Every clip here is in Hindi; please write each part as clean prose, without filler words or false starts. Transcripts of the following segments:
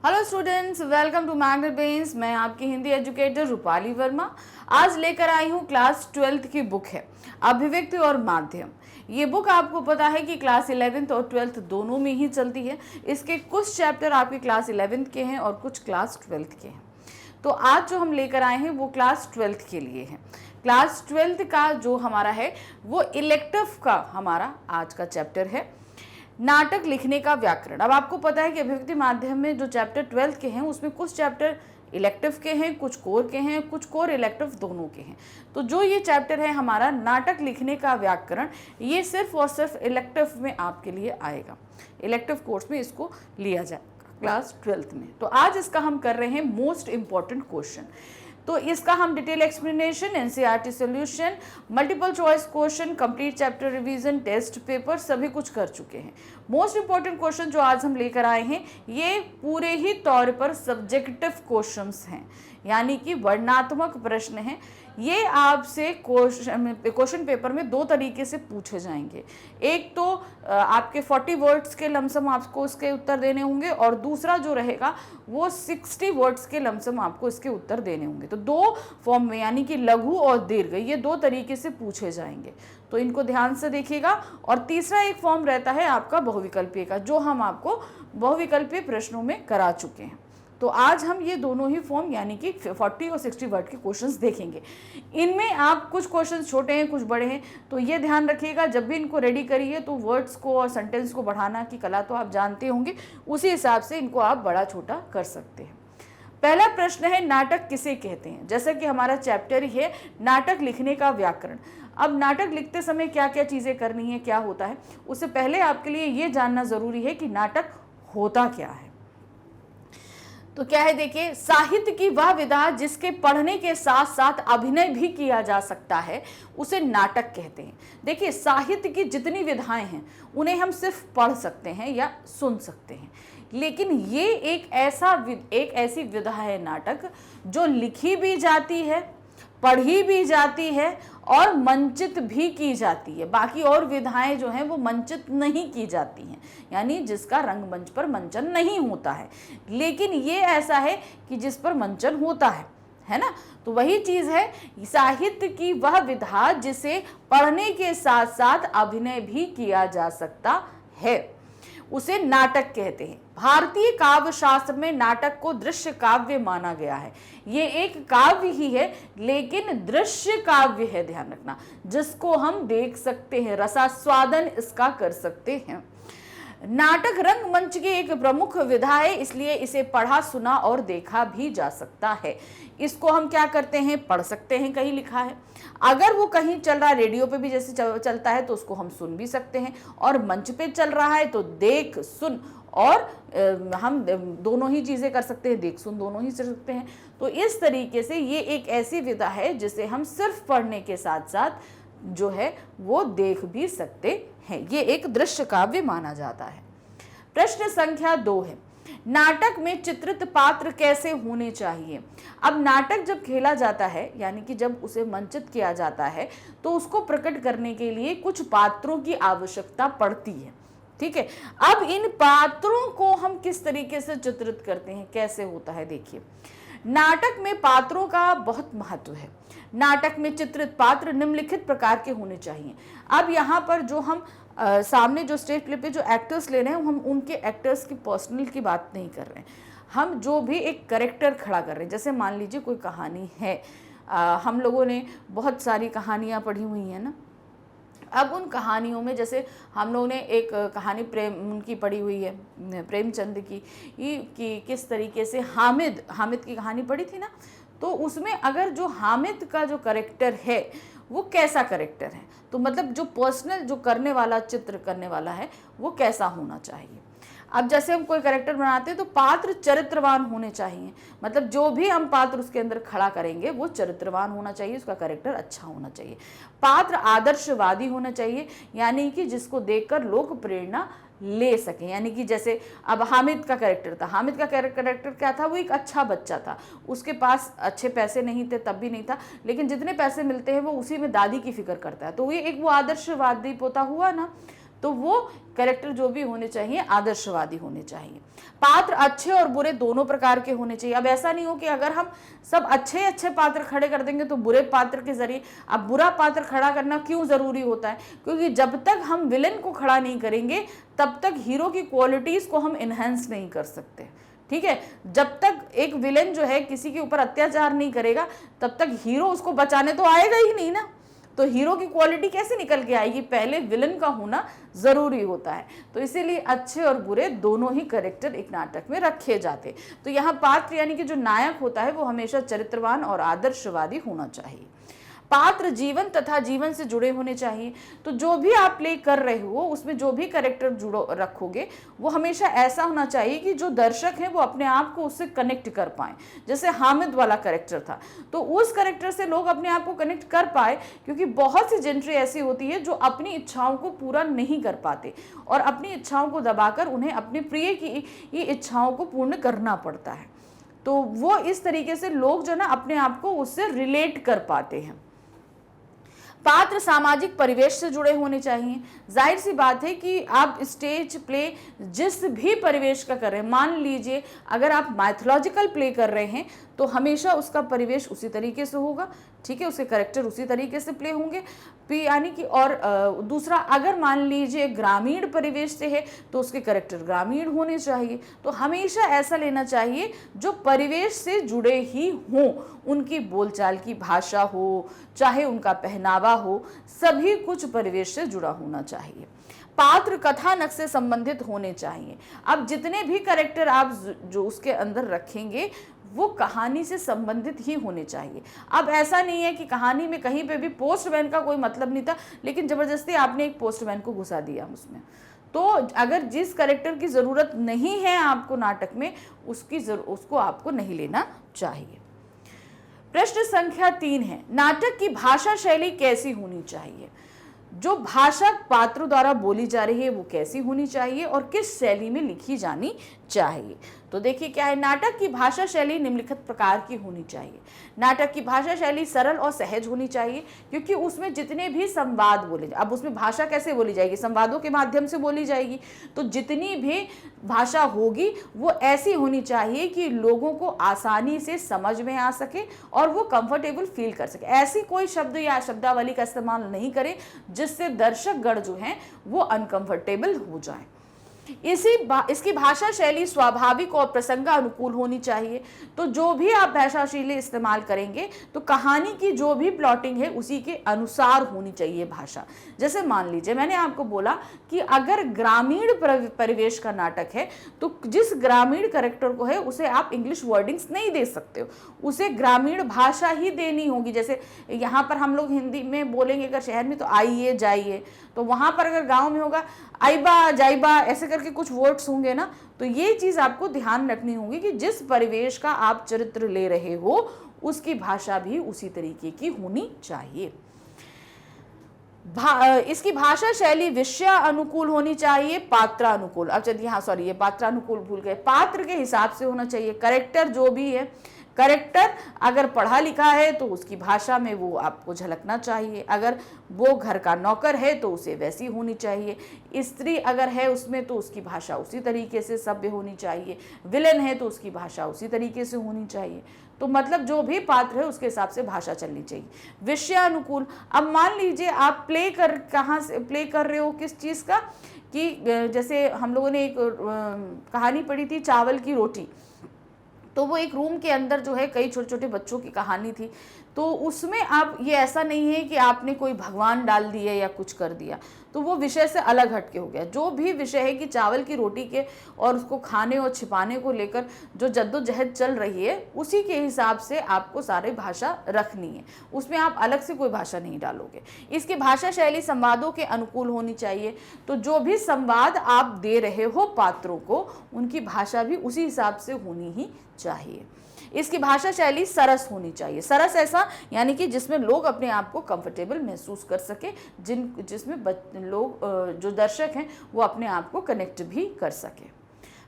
Hello students, welcome to magnet brains. मैं आपकी हिंदी एजुकेटर रूपाली वर्मा। आज लेकर आई हूँ क्लास 12th की बुक है अभिव्यक्ति और माध्यम। ये बुक आपको पता है कि क्लास 11th और 12th दोनों में ही चलती है। इसके कुछ चैप्टर आपके क्लास 11th के हैं और कुछ क्लास 12th के हैं। तो आज जो हम लेकर आए हैं वो क्लास 12th के लिए है। क्लास 12th का जो हमारा है वो इलेक्टिव का हमारा आज का चैप्टर है, नाटक लिखने का व्याकरण। अब आपको पता है कि अभिव्यक्ति माध्यम में जो चैप्टर 12th के हैं उसमें कुछ चैप्टर इलेक्टिव के हैं, कुछ कोर के हैं, कुछ कोर इलेक्टिव दोनों के हैं। तो जो ये चैप्टर है हमारा नाटक लिखने का व्याकरण, ये सिर्फ और सिर्फ इलेक्टिव में आपके लिए आएगा। इलेक्टिव कोर्स में इसको लिया जाएगा क्लास 12th में। तो आज इसका हम कर रहे हैं मोस्ट इंपॉर्टेंट क्वेश्चन। तो इसका हम detail explanation, NCERT solution, multiple choice question, complete chapter revision, test paper सभी कुछ कर चुके हैं। मोस्ट इंपॉर्टेंट क्वेश्चन जो आज हम लेकर आए हैं ये पूरे ही तौर पर सब्जेक्टिव क्वेश्चंस हैं, यानी कि वर्णनात्मक प्रश्न हैं। ये आपसे क्वेश्चन पेपर में दो तरीके से पूछे जाएंगे। एक तो आपके 40 वर्ड्स के लमसम आपको इसके उत्तर देने होंगे और दूसरा जो रहेगा वो 60 वर्ड्स के लमसम आपको इसके उत्तर देने होंगे। तो दो फॉर्म में, यानी कि लघु और दीर्घ, ये दो तरीके से पूछे जाएंगे। तो इनको ध्यान से देखिएगा। और तीसरा एक फॉर्म रहता है आपका बहुविकल्पीय का, जो हम आपको बहुविकल्पीय प्रश्नों में करा चुके हैं। तो आज हम ये दोनों ही फॉर्म यानी कि 40 और 60 वर्ड के क्वेश्चंस देखेंगे। इनमें आप कुछ क्वेश्चंस छोटे हैं, कुछ बड़े हैं, तो ये ध्यान रखिएगा जब भी इनको रेडी करिए तो वर्ड्स को और सेंटेंस को बढ़ाना की कला तो आप जानते होंगे, उसी हिसाब से इनको आप बड़ा छोटा कर सकते हैं। पहला प्रश्न है, नाटक किसे कहते हैं। जैसा कि हमारा चैप्टर ही है नाटक लिखने का व्याकरण। अब नाटक लिखते समय क्या क्या चीज़ें करनी है, क्या होता है, उससे पहले आपके लिए ये जानना ज़रूरी है कि नाटक होता क्या है। तो क्या है, देखिए, साहित्य की वह विधा जिसके पढ़ने के साथ साथ अभिनय भी किया जा सकता है उसे नाटक कहते हैं। देखिए, साहित्य की जितनी विधाएं हैं उन्हें हम सिर्फ पढ़ सकते हैं या सुन सकते हैं, लेकिन ये एक ऐसी विधा है नाटक जो लिखी भी जाती है, पढ़ी भी जाती है और मंचित भी की जाती है। बाकी और विधाएं जो हैं वो मंचित नहीं की जाती हैं, यानी जिसका रंगमंच पर मंचन नहीं होता है, लेकिन ये ऐसा है कि जिस पर मंचन होता है ना। तो वही चीज है, साहित्य की वह विधा जिसे पढ़ने के साथ साथ अभिनय भी किया जा सकता है, उसे नाटक कहते हैं। भारतीय काव्य शास्त्र में नाटक को दृश्य काव्य माना गया है। ये एक काव्य ही है लेकिन दृश्य काव्य है, ध्यान रखना, जिसको हम देख सकते हैं, रसास्वादन इसका कर सकते हैं। नाटक रंगमंच की एक प्रमुख विधा है, इसलिए इसे पढ़ा, सुना और देखा भी जा सकता है। इसको हम क्या करते हैं, पढ़ सकते हैं, कहीं लिखा है, अगर वो कहीं चल रहा है, रेडियो पे भी जैसे चलता है तो उसको हम सुन भी सकते हैं, और मंच पे चल रहा है तो देख सुन और हम दोनों ही चीज़ें कर सकते हैं, देख सुन दोनों ही कर सकते हैं। तो इस तरीके से ये एक ऐसी विधा है जिसे हम सिर्फ पढ़ने के साथ साथ जो है वो देख भी सकते हैं। ये एक दृश्य काव्य माना जाता है। प्रश्न संख्या 2 है, नाटक में चित्रित पात्र कैसे होने चाहिए। अब नाटक जब खेला जाता है, यानी कि जब उसे मंचित किया जाता है, तो उसको प्रकट करने के लिए कुछ पात्रों की आवश्यकता पड़ती है, ठीक है। अब इन पात्रों को हम किस तरीके से चित्रित करते हैं, कैसे होता है, देखिए, नाटक में पात्रों का बहुत महत्व है। नाटक में चित्रित पात्र निम्नलिखित प्रकार के होने चाहिए। अब यहाँ पर जो हम सामने जो स्टेज प्ले पे जो एक्टर्स ले रहे हैं, हम उनके एक्टर्स की पर्सनल की बात नहीं कर रहे हैं, हम जो भी एक कैरेक्टर खड़ा कर रहे हैं। जैसे मान लीजिए कोई कहानी है, हम लोगों ने बहुत सारी कहानियाँ पढ़ी हुई हैं ना। अब उन कहानियों में जैसे हम लोगों ने एक कहानी प्रेम उनकी पढ़ी हुई है, प्रेमचंद की, कि किस तरीके से हामिद की कहानी पढ़ी थी ना। तो उसमें अगर जो हामिद का जो करेक्टर है वो कैसा करेक्टर है, तो मतलब जो पर्सनल जो करने वाला, चित्र करने वाला है, वो कैसा होना चाहिए। अब जैसे हम कोई करेक्टर बनाते हैं तो पात्र चरित्रवान होने चाहिए, मतलब जो भी हम पात्र उसके अंदर खड़ा करेंगे वो चरित्रवान होना चाहिए, उसका करेक्टर अच्छा होना चाहिए। पात्र आदर्शवादी होना चाहिए, यानी कि जिसको देखकर लोग प्रेरणा ले सकें। यानी कि जैसे अब हामिद का कैरेक्टर था, हामिद का कैरेक्टर क्या था, वो एक अच्छा बच्चा था, उसके पास अच्छे पैसे नहीं थे, तब भी नहीं था, लेकिन जितने पैसे मिलते हैं वो उसी में दादी की फिक्र करता है, तो ये एक वो आदर्शवादी पोता हुआ ना। तो वो कैरेक्टर जो भी होने चाहिए आदर्शवादी होने चाहिए। पात्र अच्छे और बुरे दोनों प्रकार के होने चाहिए। अब ऐसा नहीं हो कि अगर हम सब अच्छे अच्छे पात्र खड़े कर देंगे तो बुरे पात्र के जरिए, अब बुरा पात्र खड़ा करना क्यों जरूरी होता है? क्योंकि जब तक हम विलेन को खड़ा नहीं करेंगे तब तक हीरो की क्वालिटीज को हम इनहेंस नहीं कर सकते। ठीक है, जब तक एक विलेन जो है किसी के ऊपर अत्याचार नहीं करेगा तब तक हीरो उसको बचाने तो आएगा ही नहीं ना। तो हीरो की क्वालिटी कैसे निकल के आएगी? पहले विलन का होना जरूरी होता है। तो इसीलिए अच्छे और बुरे दोनों ही कैरेक्टर एक नाटक में रखे जाते। तो यहाँ पात्र यानी कि जो नायक होता है वो हमेशा चरित्रवान और आदर्शवादी होना चाहिए। पात्र जीवन तथा जीवन से जुड़े होने चाहिए। तो जो भी आप प्ले कर रहे हो उसमें जो भी कैरेक्टर जुड़ो रखोगे वो हमेशा ऐसा होना चाहिए कि जो दर्शक हैं वो अपने आप को उससे कनेक्ट कर पाए। जैसे हामिद वाला कैरेक्टर था तो उस कैरेक्टर से लोग अपने आप को कनेक्ट कर पाए, क्योंकि बहुत सी जेंट्री ऐसी होती है जो अपनी इच्छाओं को पूरा नहीं कर पाते और अपनी इच्छाओं को दबाकर उन्हें अपने प्रिय की ये इच्छाओं को पूर्ण करना पड़ता है। तो वो इस तरीके से लोग जो ना अपने आप को उससे रिलेट कर पाते हैं। पात्र सामाजिक परिवेश से जुड़े होने चाहिए। जाहिर सी बात है कि आप स्टेज प्ले जिस भी परिवेश का कर रहे हैं, मान लीजिए अगर आप माइथोलॉजिकल प्ले कर रहे हैं तो हमेशा उसका परिवेश उसी तरीके से होगा। ठीक है, उसके कैरेक्टर उसी तरीके से प्ले होंगे यानी कि। और दूसरा, अगर मान लीजिए ग्रामीण परिवेश से है तो उसके कैरेक्टर ग्रामीण होने चाहिए। तो हमेशा ऐसा लेना चाहिए जो परिवेश से जुड़े ही हों, उनकी बोलचाल की भाषा हो, चाहे उनका पहनावा हो, सभी कुछ परिवेश से जुड़ा होना चाहिए। पात्र कथानक से संबंधित होने चाहिए। अब जितने भी कैरेक्टर आप जो उसके अंदर रखेंगे वो कहानी से संबंधित ही होने चाहिए। अब ऐसा नहीं है कि कहानी में कहीं पे भी पोस्टमैन का कोई मतलब नहीं था लेकिन जबरदस्ती आपने एक पोस्टमैन को घुसा दिया उसमें। तो अगर जिस कैरेक्टर की ज़रूरत नहीं है आपको नाटक में उसको आपको नहीं लेना चाहिए। प्रश्न संख्या 3 है, नाटक की भाषा शैली कैसी होनी चाहिए? जो भाषा पात्रों द्वारा बोली जा रही है वो कैसी होनी चाहिए और किस शैली में लिखी जानी चाहिए? तो देखिए क्या है, नाटक की भाषा शैली निम्नलिखित प्रकार की होनी चाहिए। नाटक की भाषा शैली सरल और सहज होनी चाहिए, क्योंकि उसमें जितने भी संवाद बोले, अब उसमें भाषा कैसे बोली जाएगी? संवादों के माध्यम से बोली जाएगी। तो जितनी भी भाषा होगी वो ऐसी होनी चाहिए कि लोगों को आसानी से समझ में आ सके और वो कंफर्टेबल फील कर सके। ऐसी कोई शब्द या शब्दावली का इस्तेमाल नहीं करें जिससे दर्शकगण जो हैं वो अनकंफर्टेबल हो जाए। इसकी भाषा शैली स्वाभाविक और प्रसंगानुकूल होनी चाहिए। तो जो भी आप भाषा शैली इस्तेमाल करेंगे तो कहानी की जो भी प्लॉटिंग है उसी के अनुसार होनी चाहिए भाषा। जैसे मान लीजिए मैंने आपको बोला कि अगर ग्रामीण परिवेश का नाटक है तो जिस ग्रामीण कैरेक्टर को है उसे आप इंग्लिश वर्डिंग्स नहीं दे सकते हो, उसे ग्रामीण भाषा ही देनी होगी। जैसे यहाँ पर हम लोग हिंदी में बोलेंगे अगर शहर में तो आइए जाइए, तो वहाँ पर अगर गाँव में होगा आइबा जाइबा ऐसे करके कुछ वर्ड्स होंगे ना। तो ये चीज़ आपको ध्यान रखनी होगी कि जिस परिवेश का आप चरित्र ले रहे हो उसकी भाषा भी उसी तरीके की होनी चाहिए। इसकी भाषा शैली विषय अनुकूल होनी चाहिए, पात्रानुकूल। अब चलिए हाँ सॉरी ये पात्रानुकूल भूल गए, पात्र के हिसाब से होना चाहिए। कैरेक्टर जो भी है, कैरेक्टर अगर पढ़ा लिखा है तो उसकी भाषा में वो आपको झलकना चाहिए। अगर वो घर का नौकर है तो उसे वैसी होनी चाहिए। स्त्री अगर है उसमें तो उसकी भाषा उसी तरीके से सभ्य होनी चाहिए। विलेन है तो उसकी भाषा उसी तरीके से होनी चाहिए। तो मतलब जो भी पात्र है उसके हिसाब से भाषा चलनी चाहिए। विषयानुकूल, अब मान लीजिए आप कहाँ से प्ले कर रहे हो, किस चीज़ का, कि जैसे हम लोगों ने एक कहानी पढ़ी थी चावल की रोटी। तो वो एक रूम के अंदर जो है कई छोटे छोटे बच्चों की कहानी थी। तो उसमें आप ये ऐसा नहीं है कि आपने कोई भगवान डाल दिया या कुछ कर दिया, तो वो विषय से अलग हटके हो गया। जो भी विषय है कि चावल की रोटी के और उसको खाने और छिपाने को लेकर जो जद्दोजहद चल रही है उसी के हिसाब से आपको सारी भाषा रखनी है, उसमें आप अलग से कोई भाषा नहीं डालोगे। इसकी भाषा शैली संवादों के अनुकूल होनी चाहिए। तो जो भी संवाद आप दे रहे हो पात्रों को उनकी भाषा भी उसी हिसाब से होनी ही चाहिए। इसकी भाषा शैली सरस होनी चाहिए। सरस ऐसा यानी कि जिसमें लोग अपने आप को कंफर्टेबल महसूस कर सके, जिसमें लोग जो दर्शक हैं वो अपने आप को कनेक्ट भी कर सके।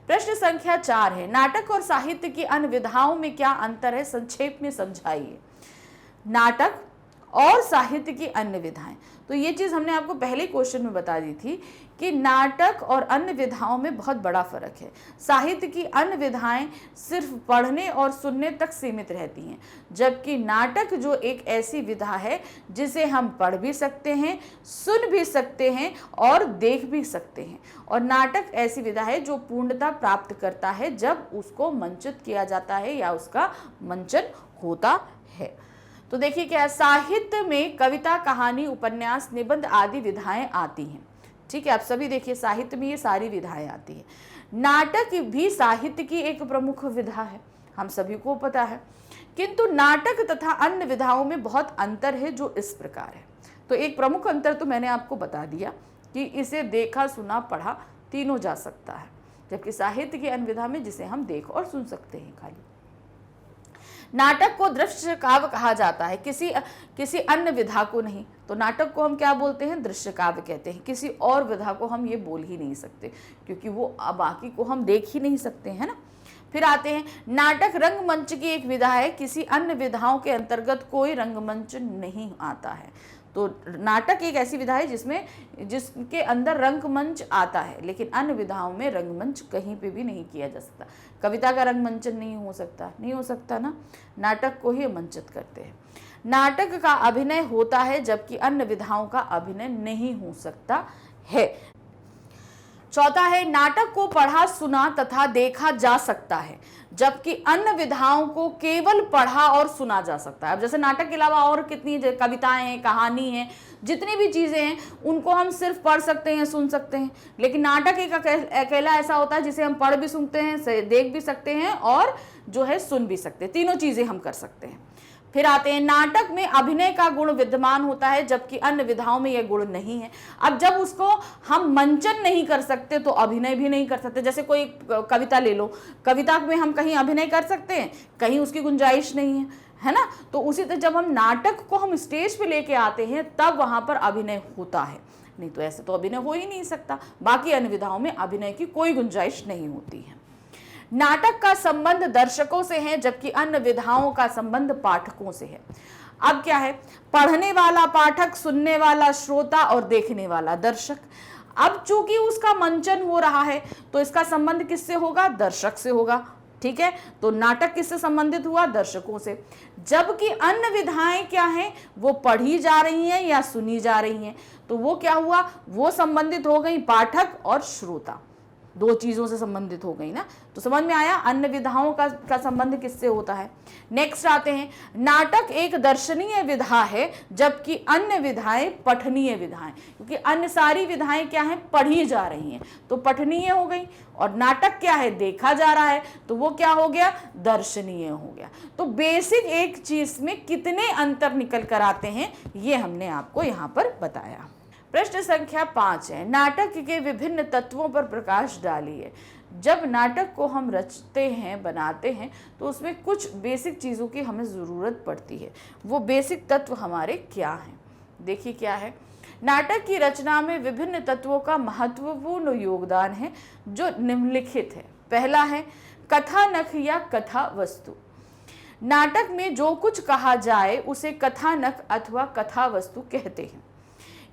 प्रश्न संख्या 4 है, नाटक और साहित्य की अन्य विधाओं में क्या अंतर है, संक्षेप में समझाइए। नाटक और साहित्य की अन्य विधाएं। तो ये चीज़ हमने आपको पहले क्वेश्चन में बता दी थी कि नाटक और अन्य विधाओं में बहुत बड़ा फर्क है। साहित्य की अन्य विधाएं सिर्फ पढ़ने और सुनने तक सीमित रहती हैं, जबकि नाटक जो एक ऐसी विधा है जिसे हम पढ़ भी सकते हैं, सुन भी सकते हैं और देख भी सकते हैं। और नाटक ऐसी विधा है जो पूर्णता प्राप्त करता है जब उसको मंचित किया जाता है या उसका मंचन होता है। तो देखिए क्या है, साहित्य में कविता, कहानी, उपन्यास, निबंध आदि विधाएं आती हैं। ठीक है, आप सभी देखिए साहित्य में ये सारी विधाएं आती हैं। नाटक भी साहित्य की एक प्रमुख विधा है, हम सभी को पता है, किंतु नाटक तथा अन्य विधाओं में बहुत अंतर है जो इस प्रकार है। तो एक प्रमुख अंतर तो मैंने आपको बता दिया कि इसे देखा, सुना, पढ़ा तीनों जा सकता है, जबकि साहित्य की अन्य विधा में जिसे हम देख और सुन सकते हैं खाली। नाटक को दृश्य काव्य कहा जाता है, किसी अन्य विधा को नहीं। तो नाटक को हम क्या बोलते हैं, दृश्य काव्य कहते हैं। किसी और विधा को हम ये बोल ही नहीं सकते, क्योंकि वो बाकी को हम देख ही नहीं सकते, है ना। फिर आते हैं, नाटक रंगमंच की एक विधा है, किसी अन्य विधाओं के अंतर्गत कोई रंगमंच नहीं आता है। तो नाटक एक ऐसी विधा है जिसके अंदर रंगमंच आता है, लेकिन अन्य विधाओं में रंगमंच कहीं पे भी नहीं किया जा सकता। कविता का रंगमंचन नहीं हो सकता ना, नाटक को ही मंचित करते हैं। नाटक का अभिनय होता है, जबकि अन्य विधाओं का अभिनय नहीं हो सकता है। चौथा है, नाटक को पढ़ा, सुना तथा देखा जा सकता है, जबकि अन्य विधाओं को केवल पढ़ा और सुना जा सकता है। अब जैसे नाटक के अलावा और कितनी कविताएं हैं, कहानी है, जितनी भी चीज़ें हैं उनको हम सिर्फ पढ़ सकते हैं, सुन सकते हैं, लेकिन नाटक एक अकेला ऐसा होता है जिसे हम पढ़ भी सुनते हैं, देख भी सकते हैं और जो है सुन भी सकते हैं, तीनों चीज़ें हम कर सकते हैं। फिर आते हैं, नाटक में अभिनय का गुण विद्यमान होता है, जबकि अन्य विधाओं में यह गुण नहीं है। अब जब उसको हम मंचन नहीं कर सकते तो अभिनय भी नहीं कर सकते। जैसे कोई कविता ले लो, कविता में हम कहीं अभिनय कर सकते हैं, कहीं उसकी गुंजाइश नहीं है ना। तो उसी तरह जब हम नाटक को हम स्टेज पे लेके आते हैं तब वहां पर अभिनय होता है, नहीं तो ऐसे तो अभिनय हो ही नहीं सकता। बाकी अन्य विधाओं में अभिनय की कोई गुंजाइश नहीं होती है। नाटक का संबंध दर्शकों से है, जबकि अन्य विधाओं का संबंध पाठकों से है। अब क्या है, पढ़ने वाला पाठक, सुनने वाला श्रोता और देखने वाला दर्शक। अब चूंकि उसका मंचन हो रहा है तो इसका संबंध किससे होगा, दर्शक से होगा। ठीक है, तो नाटक किससे संबंधित हुआ, दर्शकों से। जबकि अन्य विधाएं क्या हैं, वो पढ़ी जा रही हैं या सुनी जा रही हैं, तो वो क्या हुआ, वो संबंधित हो गई पाठक और श्रोता, दो चीजों से संबंधित हो गई ना। तो समझ में आया अन्य विधाओं का संबंध किससे होता है। नेक्स्ट आते हैं, नाटक एक दर्शनीय विधा है, जबकि अन्य विधाएं पठनीय विधाएं, क्योंकि अन्य सारी विधाएं क्या हैं, पढ़ी जा रही हैं, तो पठनीय हो गई। और नाटक क्या है, देखा जा रहा है, तो वो क्या हो गया, दर्शनीय हो गया। तो बेसिक एक चीज में कितने अंतर निकल कर आते हैं ये हमने आपको यहाँ पर बताया। प्रश्न संख्या 5 है, नाटक के विभिन्न तत्वों पर प्रकाश डालिए। जब नाटक को हम रचते हैं, बनाते हैं, तो उसमें कुछ बेसिक चीज़ों की हमें ज़रूरत पड़ती है। वो बेसिक तत्व हमारे क्या हैं, देखिए क्या है। नाटक की रचना में विभिन्न तत्वों का महत्वपूर्ण योगदान है जो निम्नलिखित है। पहला है कथानक या कथा वस्तु। नाटक में जो कुछ कहा जाए उसे कथानक अथवा कथा वस्तु कहते हैं।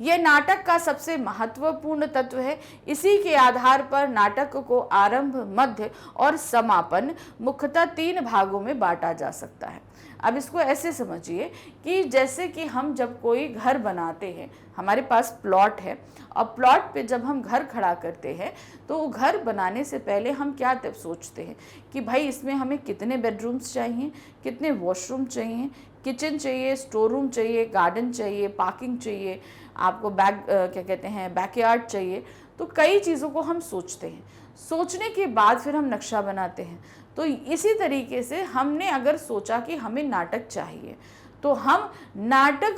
यह नाटक का सबसे महत्वपूर्ण तत्व है। इसी के आधार पर नाटक को आरंभ, मध्य और समापन मुख्यतः 3 भागों में बांटा जा सकता है। अब इसको ऐसे समझिए कि जैसे कि हम जब कोई घर बनाते हैं, हमारे पास प्लॉट है और प्लॉट पे जब हम घर खड़ा करते हैं तो घर बनाने से पहले हम क्या तब सोचते हैं कि भाई इसमें हमें कितने बेडरूम्स चाहिए, कितने वॉशरूम चाहिए, किचन चाहिए, स्टोर रूम चाहिए, गार्डन चाहिए, पार्किंग चाहिए, आपको बैकयार्ड चाहिए। तो कई चीज़ों को हम सोचते हैं, सोचने के बाद फिर हम नक्शा बनाते हैं। तो इसी तरीके से हमने अगर सोचा कि हमें नाटक चाहिए तो हम नाटक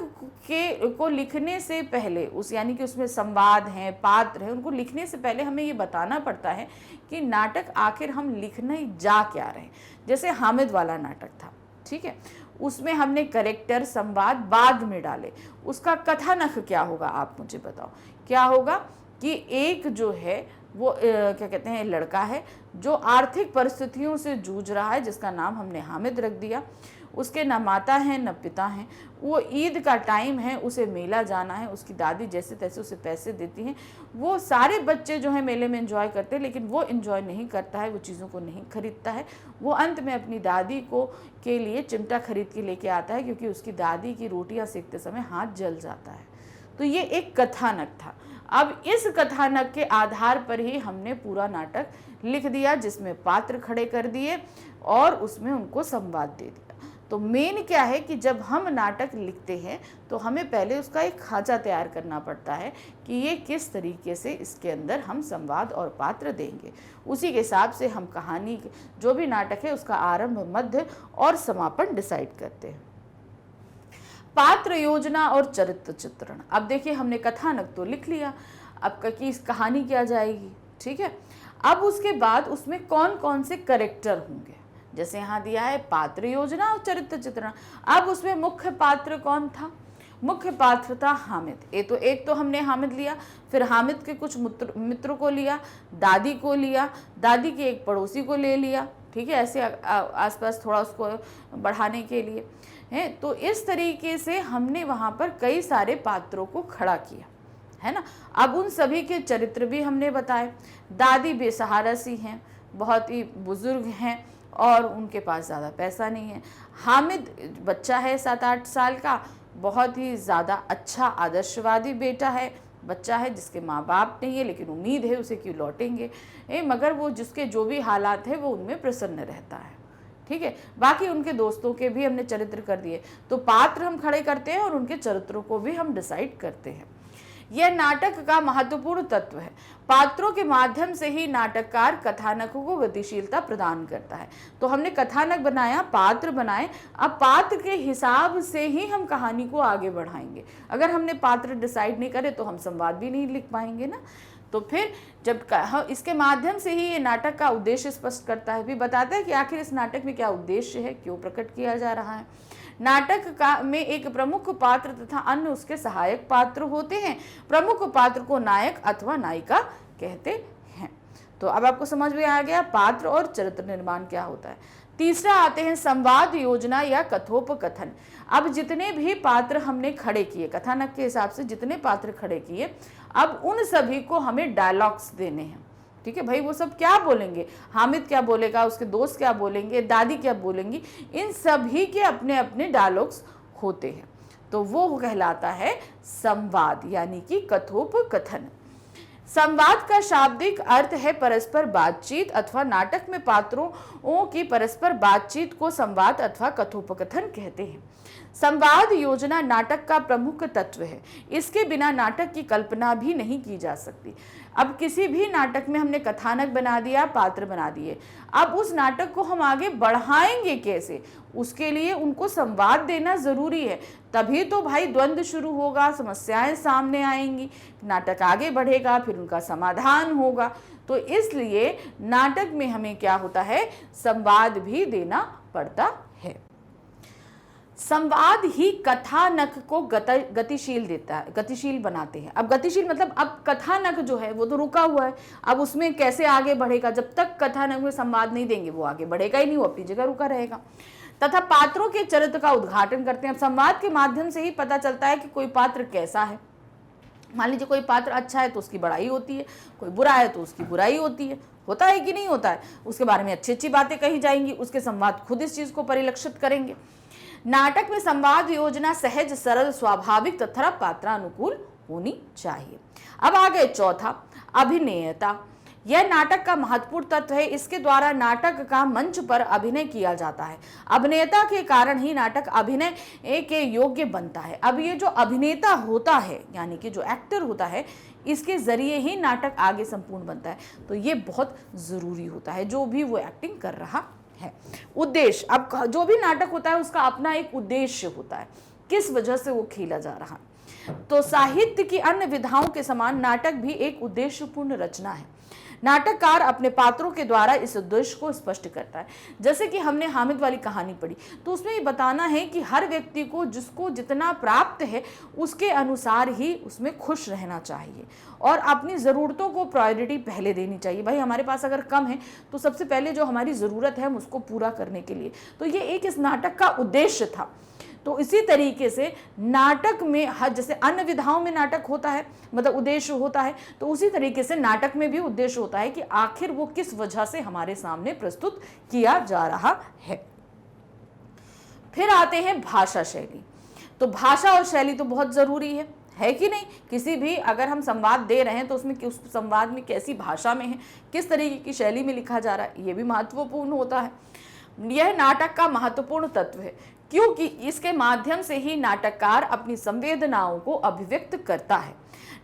को लिखने से पहले यानी कि उसमें संवाद हैं, पात्र हैं, उनको लिखने से पहले हमें ये बताना पड़ता है कि नाटक आखिर हम लिखने जा क्या रहे हैं। जैसे हामिद वाला नाटक था, ठीक है, उसमें हमने करेक्टर, संवाद बाद में डाले, उसका कथानक क्या होगा आप मुझे बताओ। क्या होगा कि एक जो है वो क्या कहते हैं, लड़का है जो आर्थिक परिस्थितियों से जूझ रहा है, जिसका नाम हमने हामिद रख दिया। उसके न माता हैं न पिता हैं। वो ईद का टाइम है, उसे मेला जाना है, उसकी दादी जैसे तैसे उसे पैसे देती हैं। वो सारे बच्चे जो हैं मेले में एंजॉय करते हैं, लेकिन वो एंजॉय नहीं करता है, वो चीज़ों को नहीं खरीदता है। वो अंत में अपनी दादी को के लिए चिमटा खरीद के लेके आता है, क्योंकि उसकी दादी की रोटियां सेकते समय हाथ जल जाता है। तो ये एक कथानक था। अब इस कथानक के आधार पर ही हमने पूरा नाटक लिख दिया, जिसमें पात्र खड़े कर दिए और उसमें उनको संवाद दे दिया। तो मेन क्या है कि जब हम नाटक लिखते हैं तो हमें पहले उसका एक खांचा तैयार करना पड़ता है कि ये किस तरीके से इसके अंदर हम संवाद और पात्र देंगे। उसी के हिसाब से हम कहानी, जो भी नाटक है, उसका आरंभ, मध्य और समापन डिसाइड करते हैं। पात्र योजना और चरित्र चित्रण। अब देखिए, हमने कथानक तो लिख लिया, अब कि इस कहानी क्या जाएगी, ठीक है। अब उसके बाद उसमें कौन कौन से कैरेक्टर होंगे, जैसे यहाँ दिया है पात्र योजना और चरित्र चित्रण। अब उसमें मुख्य पात्र कौन था? मुख्य पात्र था हामिद। एक तो हमने हामिद लिया, फिर हामिद के कुछ मित्रों को लिया, दादी को लिया, दादी के एक पड़ोसी को ले लिया, ठीक है, ऐसे आसपास थोड़ा उसको बढ़ाने के लिए है। तो इस तरीके से हमने वहाँ पर कई सारे पात्रों को खड़ा किया, है ना। अब उन सभी के चरित्र भी हमने बताए। दादी बेसहारा सी हैं, बहुत ही बुजुर्ग हैं और उनके पास ज़्यादा पैसा नहीं है। हामिद बच्चा है 7-8 साल का, बहुत ही ज़्यादा अच्छा आदर्शवादी बेटा है, बच्चा है जिसके माँ बाप नहीं है, लेकिन उम्मीद है उसे कि लौटेंगे, मगर वो जिसके जो भी हालात है वो उनमें प्रसन्न रहता है, ठीक है। बाकी उनके दोस्तों के भी हमने चरित्र कर दिए। तो पात्र हम खड़े करते हैं और उनके चरित्रों को भी हम डिसाइड करते हैं। यह नाटक का महत्वपूर्ण तत्व है। पात्रों के माध्यम से ही नाटककार कथानकों को गतिशीलता प्रदान करता है। तो हमने कथानक बनाया, पात्र बनाए, अब पात्र के हिसाब से ही हम कहानी को आगे बढ़ाएंगे। अगर हमने पात्र डिसाइड नहीं करे तो हम संवाद भी नहीं लिख पाएंगे ना। तो फिर जब इसके माध्यम से ही ये नाटक का उद्देश्य स्पष्ट करता है, भी बताता है कि आखिर इस नाटक में क्या उद्देश्य है, क्यों प्रकट किया जा रहा है। नाटक का में एक प्रमुख पात्र तथा अन्य उसके सहायक पात्र होते हैं। प्रमुख पात्र को नायक अथवा नायिका कहते हैं। तो अब आपको समझ में आ गया पात्र और चरित्र निर्माण क्या होता है। तीसरा आते हैं संवाद योजना या कथोपकथन। अब जितने भी पात्र हमने खड़े किए, कथानक के हिसाब से जितने पात्र खड़े किए, अब उन सभी को हमें डायलॉग्स देने हैं, ठीक है भाई। वो सब क्या बोलेंगे, हामिद क्या बोलेगा, उसके दोस्त क्या बोलेंगे, दादी क्या बोलेंगी, इन सभी के अपने अपने डायलॉग्स होते हैं। तो वो कहलाता है संवाद, यानी कि कथोपकथन। संवाद का शाब्दिक अर्थ है परस्पर बातचीत अथवा नाटक में पात्रों की परस्पर बातचीत को संवाद अथवा कथोपकथन कहते हैं। संवाद योजना नाटक का प्रमुख तत्व है। इसके बिना नाटक की कल्पना भी नहीं की जा सकती। अब किसी भी नाटक में हमने कथानक बना दिया, पात्र बना दिए, अब उस नाटक को हम आगे बढ़ाएंगे कैसे, उसके लिए उनको संवाद देना जरूरी है। तभी तो भाई द्वंद्व शुरू होगा, समस्याएं सामने आएंगी, नाटक आगे बढ़ेगा, फिर उनका समाधान होगा। तो इसलिए नाटक में हमें क्या होता है, संवाद भी देना पड़ता है। संवाद ही कथानक को गतिशील देता है, गतिशील बनाते हैं। अब गतिशील मतलब अब कथानक जो है वो तो रुका हुआ है, अब उसमें कैसे आगे बढ़ेगा। जब तक कथानक में संवाद नहीं देंगे वो आगे बढ़ेगा ही नहीं, वो अपनी जगह रुका रहेगा। तथा पात्रों के चरित्र का उद्घाटन करते हैं। अब संवाद के माध्यम से ही पता चलता है कि कोई पात्र कैसा है। मान लीजिए कोई पात्र अच्छा है तो उसकी बड़ाई होती है, कोई बुरा है तो उसकी बुराई होती है, होता है कि नहीं होता है। उसके बारे में अच्छी अच्छी बातें कही जाएंगी, उसके संवाद खुद इस चीज को परिलक्षित करेंगे। नाटक में संवाद योजना सहज, सरल, स्वाभाविक तथा पात्रानुकूल होनी चाहिए। अब आगे चौथा, अभिनेता। यह नाटक का महत्वपूर्ण तत्व है। इसके द्वारा नाटक का मंच पर अभिनय किया जाता है। अभिनेता के कारण ही नाटक अभिनय के योग्य बनता है। अब ये जो अभिनेता होता है, यानी कि जो एक्टर होता है, इसके जरिए ही नाटक आगे संपूर्ण बनता है। तो ये बहुत जरूरी होता है, जो भी वो एक्टिंग कर रहा है। उद्देश्य, अब जो भी नाटक होता है उसका अपना एक उद्देश्य होता है, किस वजह से वो खेला जा रहा है। तो साहित्य की अन्य विधाओं के समान नाटक भी एक उद्देश्यपूर्ण रचना है। नाटककार अपने पात्रों के द्वारा इस उद्देश्य को स्पष्ट करता है। जैसे कि हमने हामिद वाली कहानी पढ़ी, तो उसमें ये बताना है कि हर व्यक्ति को जिसको जितना प्राप्त है उसके अनुसार ही उसमें खुश रहना चाहिए और अपनी ज़रूरतों को प्रायोरिटी पहले देनी चाहिए। भाई हमारे पास अगर कम है तो सबसे पहले जो हमारी ज़रूरत है हम उसको पूरा करने के लिए, तो ये एक इस नाटक का उद्देश्य था। तो इसी तरीके से नाटक में हर, जैसे अन्य विधाओं में नाटक होता है मतलब उद्देश्य होता है, तो उसी तरीके से नाटक में भी उद्देश्य होता है कि आखिर वो किस वजह से हमारे सामने प्रस्तुत किया जा रहा है। फिर आते हैं भाषा शैली। तो भाषा और शैली तो बहुत ज़रूरी है कि नहीं? किसी भी अगर हम संवाद दे रहे हैं तो उसमें उस संवाद में कैसी भाषा में है, किस तरीके की शैली में लिखा जा रहा है, ये भी महत्वपूर्ण होता है। यह नाटक का महत्वपूर्ण तत्व है क्योंकि इसके माध्यम से ही नाटककार अपनी संवेदनाओं को अभिव्यक्त करता है।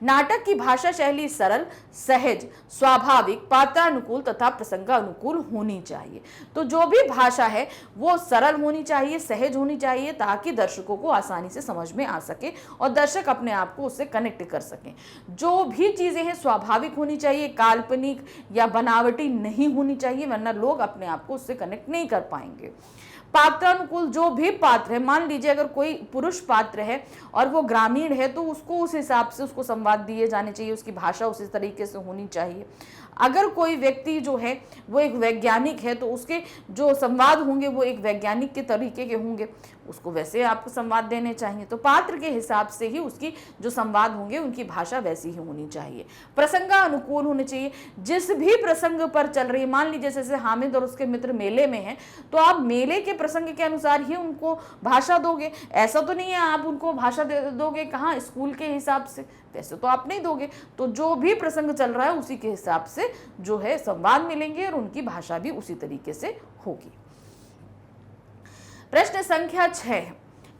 नाटक की भाषा शैली सरल, सहज, स्वाभाविक, पात्रानुकूल तथा प्रसंगानुकूल होनी चाहिए। तो जो भी भाषा है वो सरल होनी चाहिए, सहज होनी चाहिए, ताकि दर्शकों को आसानी से समझ में आ सके और दर्शक अपने आप को उससे कनेक्ट कर सकें। जो भी चीज़ें हैं स्वाभाविक होनी चाहिए, काल्पनिक या बनावटी नहीं होनी चाहिए, वरना लोग अपने आप को उससे कनेक्ट नहीं कर पाएंगे। पात्रानुकूल, जो भी पात्र है, मान लीजिए अगर कोई पुरुष पात्र है और वो ग्रामीण है तो उसको उस हिसाब से उसको संवाद दिए जाने चाहिए, उसकी भाषा उसी तरीके से होनी चाहिए। अगर कोई व्यक्ति जो है वो एक वैज्ञानिक है तो उसके जो संवाद होंगे वो एक वैज्ञानिक के तरीके के होंगे, उसको वैसे आपको संवाद देने चाहिए। तो पात्र के हिसाब से ही उसकी जो संवाद होंगे उनकी भाषा वैसी ही होनी चाहिए। प्रसंगानुकूल होने चाहिए, जिस भी प्रसंग पर चल रही है, मान लीजिए जैसे हामिद और उसके मित्र मेले में हैं तो आप मेले के प्रसंग के अनुसार ही उनको भाषा दोगे। ऐसा तो नहीं है आप उनको भाषा दे दोगे कहाँ स्कूल के हिसाब से, वैसे तो आप नहीं दोगे। तो जो भी प्रसंग चल रहा है उसी के हिसाब से जो है संवाद मिलेंगे और उनकी भाषा भी उसी तरीके से होगी। प्रश्न संख्या 6,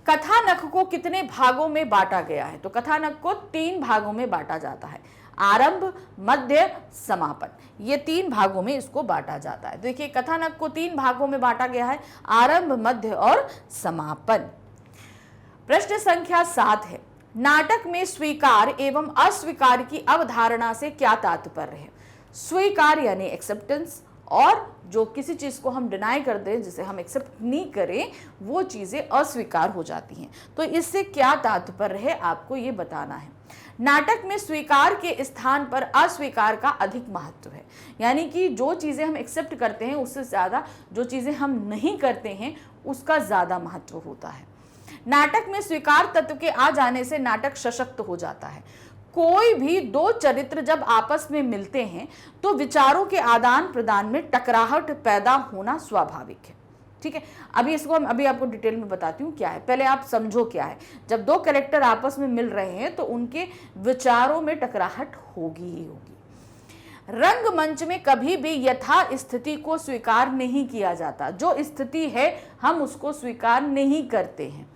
कथानक को कितने भागों में बांटा गया है? तो कथानक को 3 भागों में बांटा जाता है, आरंभ, मध्य, समापन। ये 3 भागों में इसको बांटा जाता है। देखिए कथानक को 3 भागों में बांटा गया है, आरंभ, मध्य और समापन। प्रश्न संख्या 7 है, नाटक में स्वीकार एवं अस्वीकार की अवधारणा से क्या तात्पर्य है? स्वीकार यानी एक्सेप्टेंस, और जो किसी चीज को हम डिनाई कर दें, जिसे हम एक्सेप्ट नहीं करें, वो चीजें अस्वीकार हो जाती हैं। तो इससे क्या तात्पर्य है आपको ये बताना है। नाटक में स्वीकार के स्थान पर अस्वीकार का अधिक महत्व है, यानी कि जो चीजें हम एक्सेप्ट करते हैं उससे ज्यादा जो चीजें हम नहीं करते हैं उसका ज्यादा महत्व होता है। नाटक में स्वीकार तत्व के आ जाने से नाटक सशक्त हो जाता है। कोई भी 2 चरित्र जब आपस में मिलते हैं तो विचारों के आदान प्रदान में टकराहट पैदा होना स्वाभाविक है। ठीक है, अभी इसको हम अभी आपको डिटेल में बताती हूँ क्या है, पहले आप समझो क्या है। जब 2 कैरेक्टर आपस में मिल रहे हैं तो उनके विचारों में टकराहट होगी ही होगी। रंगमंच में कभी भी यथा स्थिति को स्वीकार नहीं किया जाता, जो स्थिति है हम उसको स्वीकार नहीं करते हैं।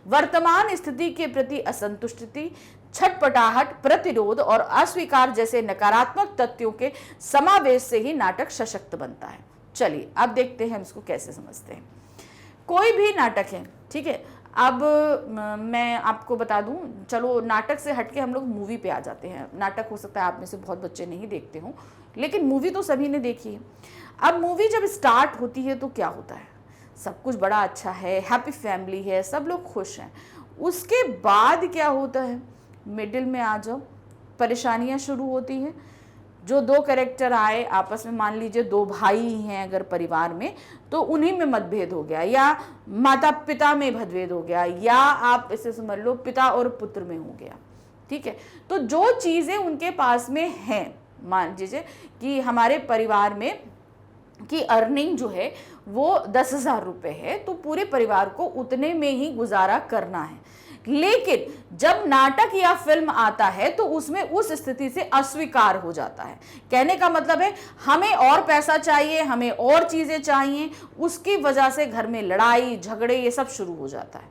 वर्तमान स्थिति के प्रति असंतुष्टि, छटपटाहट, प्रतिरोध और अस्वीकार जैसे नकारात्मक तथ्यों के समावेश से ही नाटक सशक्त बनता है। चलिए अब देखते हैं हम इसको कैसे समझते हैं। कोई भी नाटक है, ठीक है। अब मैं आपको बता दूं, चलो नाटक से हटके हम लोग मूवी पे आ जाते हैं। नाटक हो सकता है आप में से बहुत बच्चे नहीं देखते हों, लेकिन मूवी तो सभी ने देखी है। अब मूवी जब स्टार्ट होती है तो क्या होता है, सब कुछ बड़ा अच्छा है, हैप्पी फैमिली है, सब लोग खुश हैं। उसके बाद क्या होता है, मिडिल में आ जाओ, परेशानियां शुरू होती हैं। जो 2 कैरेक्टर आए आपस में, मान लीजिए 2 भाई हैं अगर परिवार में, तो उन्हीं में मतभेद हो गया, या माता पिता में मतभेद हो गया, या आप इसे समझ लो पिता और पुत्र में हो गया। ठीक है, तो जो चीज़ें उनके पास में हैं, मान लीजिए कि हमारे परिवार में की अर्निंग जो है वो 10,000 रुपये है, तो पूरे परिवार को उतने में ही गुजारा करना है। लेकिन जब नाटक या फिल्म आता है तो उसमें उस स्थिति से अस्वीकार हो जाता है। कहने का मतलब है हमें और पैसा चाहिए, हमें और चीजें चाहिए, उसकी वजह से घर में लड़ाई झगड़े ये सब शुरू हो जाता है।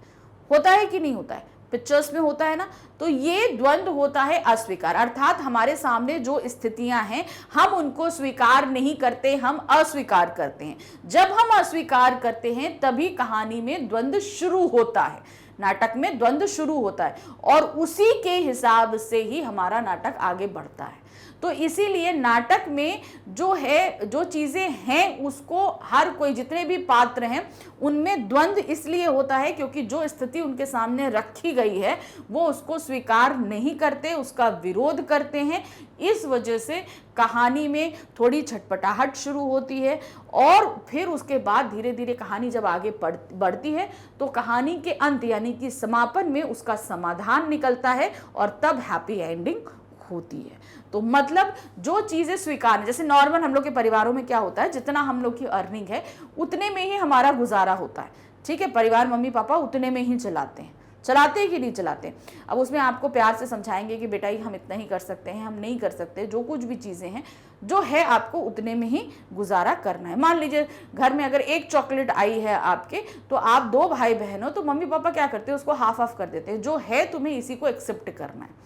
होता है कि नहीं होता है? पिक्चर्स में होता है ना। तो ये द्वंद्व होता है अस्वीकार, अर्थात हमारे सामने जो स्थितियां हैं हम उनको स्वीकार नहीं करते, हम अस्वीकार करते हैं। जब हम अस्वीकार करते हैं तभी कहानी में द्वंद्व शुरू होता है, नाटक में द्वंद्व शुरू होता है, और उसी के हिसाब से ही हमारा नाटक आगे बढ़ता है। तो इसीलिए नाटक में जो है, जो चीजें हैं, उसको हर कोई, जितने भी पात्र हैं, उनमें द्वंद्व इसलिए होता है क्योंकि जो स्थिति उनके सामने रखी गई है वो उसको स्वीकार नहीं करते, उसका विरोध करते हैं। इस वजह से कहानी में थोड़ी छटपटाहट शुरू होती है और फिर उसके बाद धीरे धीरे कहानी जब आगे बढ़ती है तो कहानी के अंत यानी कि समापन में उसका समाधान निकलता है और तब हैप्पी एंडिंग होती है। तो मतलब जो चीजें स्वीकार, जैसे नॉर्मल हम लोग के परिवारों में क्या होता है, जितना हम लोग की अर्निंग है उतने में ही हमारा गुजारा होता है, ठीक है, परिवार मम्मी पापा उतने में ही चलाते हैं, चलाते हैं कि नहीं चलाते। अब उसमें आपको प्यार से समझाएंगे कि बेटा ये हम इतना ही कर सकते हैं, हम नहीं कर सकते, जो कुछ भी चीज़ें हैं जो है आपको उतने में ही गुजारा करना है। मान लीजिए घर में अगर एक चॉकलेट आई है आपके, तो आप 2 भाई बहन हो, तो मम्मी पापा क्या करते हैं, उसको हाफ हाफ कर देते हैं, जो है तुम्हें इसी को एक्सेप्ट करना है।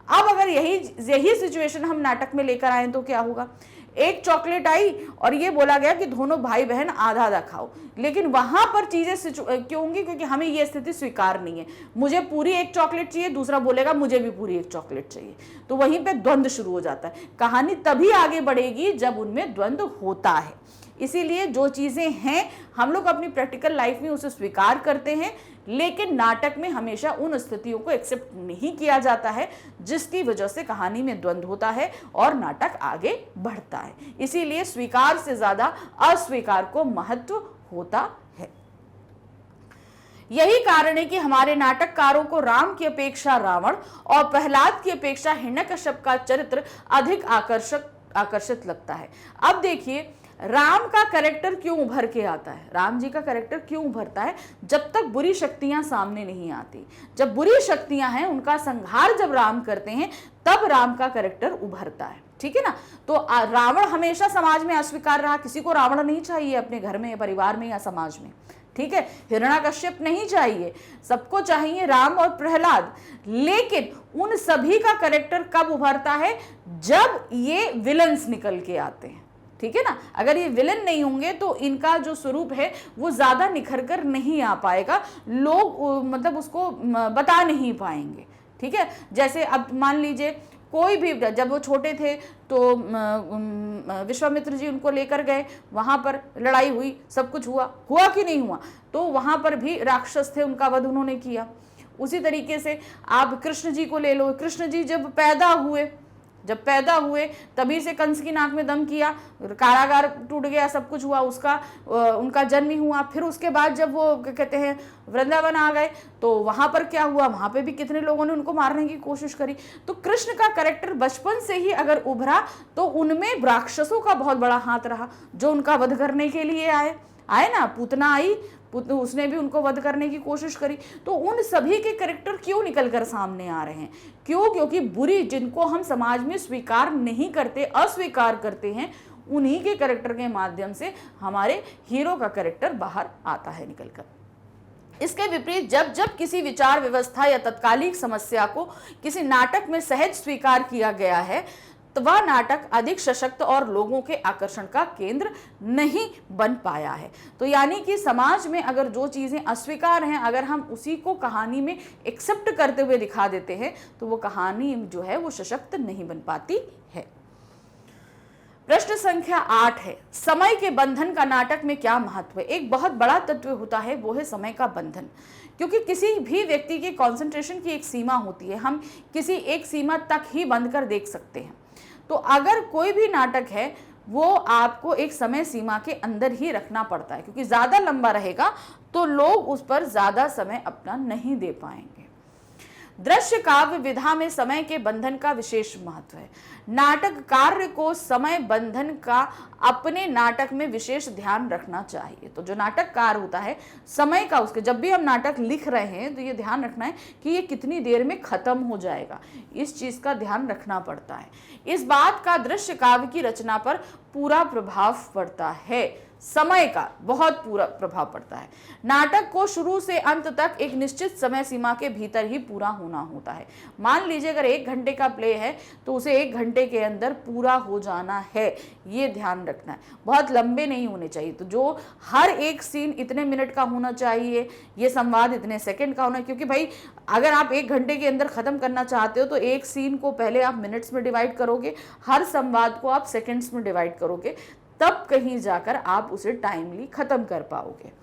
अब अगर यही सिचुएशन हम नाटक में लेकर आए तो क्या होगा, एक चॉकलेट आई और ये बोला गया कि दोनों भाई बहन आधा आधा खाओ, लेकिन वहां पर चीजें क्यों होंगी, क्योंकि हमें ये स्थिति स्वीकार नहीं है, मुझे पूरी एक चॉकलेट चाहिए, दूसरा बोलेगा मुझे भी पूरी एक चॉकलेट चाहिए, तो वहीं पे द्वंद्व शुरू हो जाता है। कहानी तभी आगे बढ़ेगी जब उनमें द्वंद्व होता है। इसीलिए जो चीजें हैं हम लोग अपनी प्रैक्टिकल लाइफ में उसे स्वीकार करते हैं, लेकिन नाटक में हमेशा उन स्थितियों को एक्सेप्ट नहीं किया जाता है जिसकी वजह से कहानी में द्वंद्व होता है और नाटक आगे बढ़ता है। इसीलिए स्वीकार से ज्यादा अस्वीकार को महत्व होता है। यही कारण है कि हमारे नाटककारों को राम की अपेक्षा रावण और प्रहलाद की अपेक्षा हिरण्यकश्यप का चरित्र अधिक आकर्षित लगता है। अब देखिए राम का कैरेक्टर क्यों उभर के आता है, राम जी का कैरेक्टर क्यों उभरता है, जब तक बुरी शक्तियां सामने नहीं आती। जब बुरी शक्तियां हैं उनका संहार जब राम करते हैं तब राम का कैरेक्टर उभरता है, ठीक है ना। तो रावण हमेशा समाज में अस्वीकार रहा, किसी को रावण नहीं चाहिए अपने घर में, परिवार में या समाज में, ठीक है। हिरण्यकश्यप नहीं चाहिए, सबको चाहिए राम और प्रहलाद। लेकिन उन सभी का कैरेक्टर कब उभरता है, जब ये विलन्स निकल के आते हैं, ठीक है ना। अगर ये विलन नहीं होंगे तो इनका जो स्वरूप है वो ज्यादा निखर कर नहीं आ पाएगा, लोग मतलब उसको बता नहीं पाएंगे, ठीक है। जैसे अब मान लीजिए कोई भी, जब वो छोटे थे तो विश्वामित्र जी उनको लेकर गए, वहां पर लड़ाई हुई, सब कुछ हुआ कि नहीं हुआ, तो वहां पर भी राक्षस थे, उनका वध उन्होंने किया। उसी तरीके से आप कृष्ण जी को ले लो, कृष्ण जी जब पैदा हुए तभी से कंस की नाक में दम किया, कारागार टूट गया, सब कुछ हुआ, उनका जन्म ही हुआ। फिर उसके बाद जब वो कहते हैं वृंदावन आ गए तो वहां पर क्या हुआ, वहां पे भी कितने लोगों ने उनको मारने की कोशिश करी। तो कृष्ण का कैरेक्टर बचपन से ही अगर उभरा तो उनमें राक्षसों का बहुत बड़ा हाथ रहा, जो उनका वध करने के लिए आए ना, पूतना आई, उसने भी उनको वध करने की कोशिश करी। तो उन सभी के कैरेक्टर क्यों निकल कर सामने आ रहे हैं, क्योंकि बुरी, जिनको हम समाज में स्वीकार नहीं करते, अस्वीकार करते हैं, उन्हीं के कैरेक्टर के माध्यम से हमारे हीरो का कैरेक्टर बाहर आता है निकलकर। इसके विपरीत जब किसी विचार व्यवस्था या तत्कालिक समस्या को किसी नाटक में सहज स्वीकार किया गया है तो वह नाटक अधिक सशक्त और लोगों के आकर्षण का केंद्र नहीं बन पाया है। तो यानी कि समाज में अगर जो चीजें अस्वीकार हैं, अगर हम उसी को कहानी में एक्सेप्ट करते हुए दिखा देते हैं तो वो कहानी जो है वो सशक्त नहीं बन पाती है। प्रश्न संख्या 8 है, समय के बंधन का नाटक में क्या महत्व है। एक बहुत बड़ा तत्व होता है वो है समय का बंधन, क्योंकि किसी भी व्यक्ति के कंसंट्रेशन की एक सीमा होती है, हम किसी एक सीमा तक ही बंद कर देख सकते हैं। तो अगर कोई भी नाटक है वो आपको एक समय सीमा के अंदर ही रखना पड़ता है, क्योंकि ज्यादा लंबा रहेगा तो लोग उस पर ज्यादा समय अपना नहीं दे पाएंगे। दृश्य काव्य विधा में समय के बंधन का विशेष महत्व है। नाटक कार्य को समय बंधन का अपने नाटक में विशेष ध्यान रखना चाहिए। तो जो नाटककार होता है समय का, उसके जब भी हम नाटक लिख रहे हैं तो ये ध्यान रखना है कि ये कितनी देर में खत्म हो जाएगा, इस चीज का ध्यान रखना पड़ता है। इस बात का दृश्य काव्य की रचना पर पूरा प्रभाव पड़ता है। समय का बहुत पूरा प्रभाव पड़ता है। नाटक को शुरू से अंत तक एक निश्चित समय सीमा के भीतर ही पूरा होना होता है। मान लीजिए अगर 1 घंटे का प्ले है तो उसे 1 घंटे के अंदर पूरा हो जाना है, ये ध्यान रखना है। बहुत लंबे नहीं होने चाहिए, तो जो हर एक सीन इतने मिनट का होना चाहिए, ये संवाद इतने सेकंड का होना, क्योंकि भाई अगर आप 1 घंटे के अंदर खत्म करना चाहते हो तो एक सीन को पहले आप मिनट्स में डिवाइड करोगे, हर संवाद को आप सेकंड्स में डिवाइड करोगे, तब कहीं जाकर आप उसे टाइमली खत्म कर पाओगे।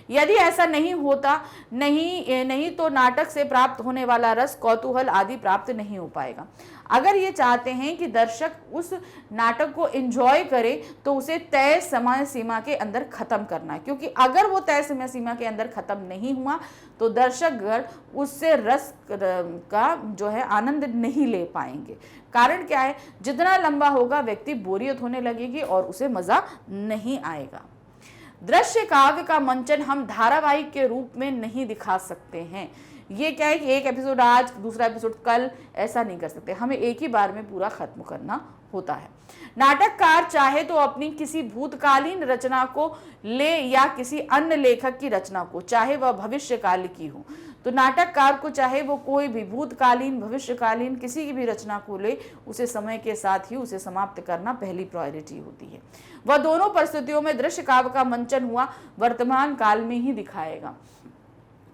यदि ऐसा नहीं होता नहीं तो नाटक से प्राप्त होने वाला रस, कौतूहल आदि प्राप्त नहीं हो पाएगा। अगर ये चाहते हैं कि दर्शक उस नाटक को एंजॉय करे तो उसे तय समय सीमा के अंदर खत्म करना है, क्योंकि अगर वो तय समय सीमा के अंदर खत्म नहीं हुआ तो दर्शकगण उससे रस का जो है आनंद नहीं ले पाएंगे। कारण क्या है, जितना लंबा होगा व्यक्ति बोरियत होने लगेगी और उसे मजा नहीं आएगा। दृश्य काव्य का मंचन हम धारावाहिक के रूप में नहीं दिखा सकते हैं। ये क्या है कि एक एपिसोड आज, दूसरा एपिसोड कल, ऐसा नहीं कर सकते, हमें एक ही बार में पूरा खत्म करना होता है। नाटककार चाहे तो अपनी किसी भूतकालीन रचना को ले या किसी अन्य लेखक की रचना को, चाहे वह भविष्यकाल की हो, तो नाटककार को चाहे वो कोई भी भूतकालीन भविष्यकालीन किसी की भी रचना को ले, उसे समय के साथ ही उसे समाप्त करना पहली प्रायोरिटी होती है। वह दोनों परिस्थितियों में दृश्य काव्य का मंचन हुआ वर्तमान काल में ही दिखाएगा।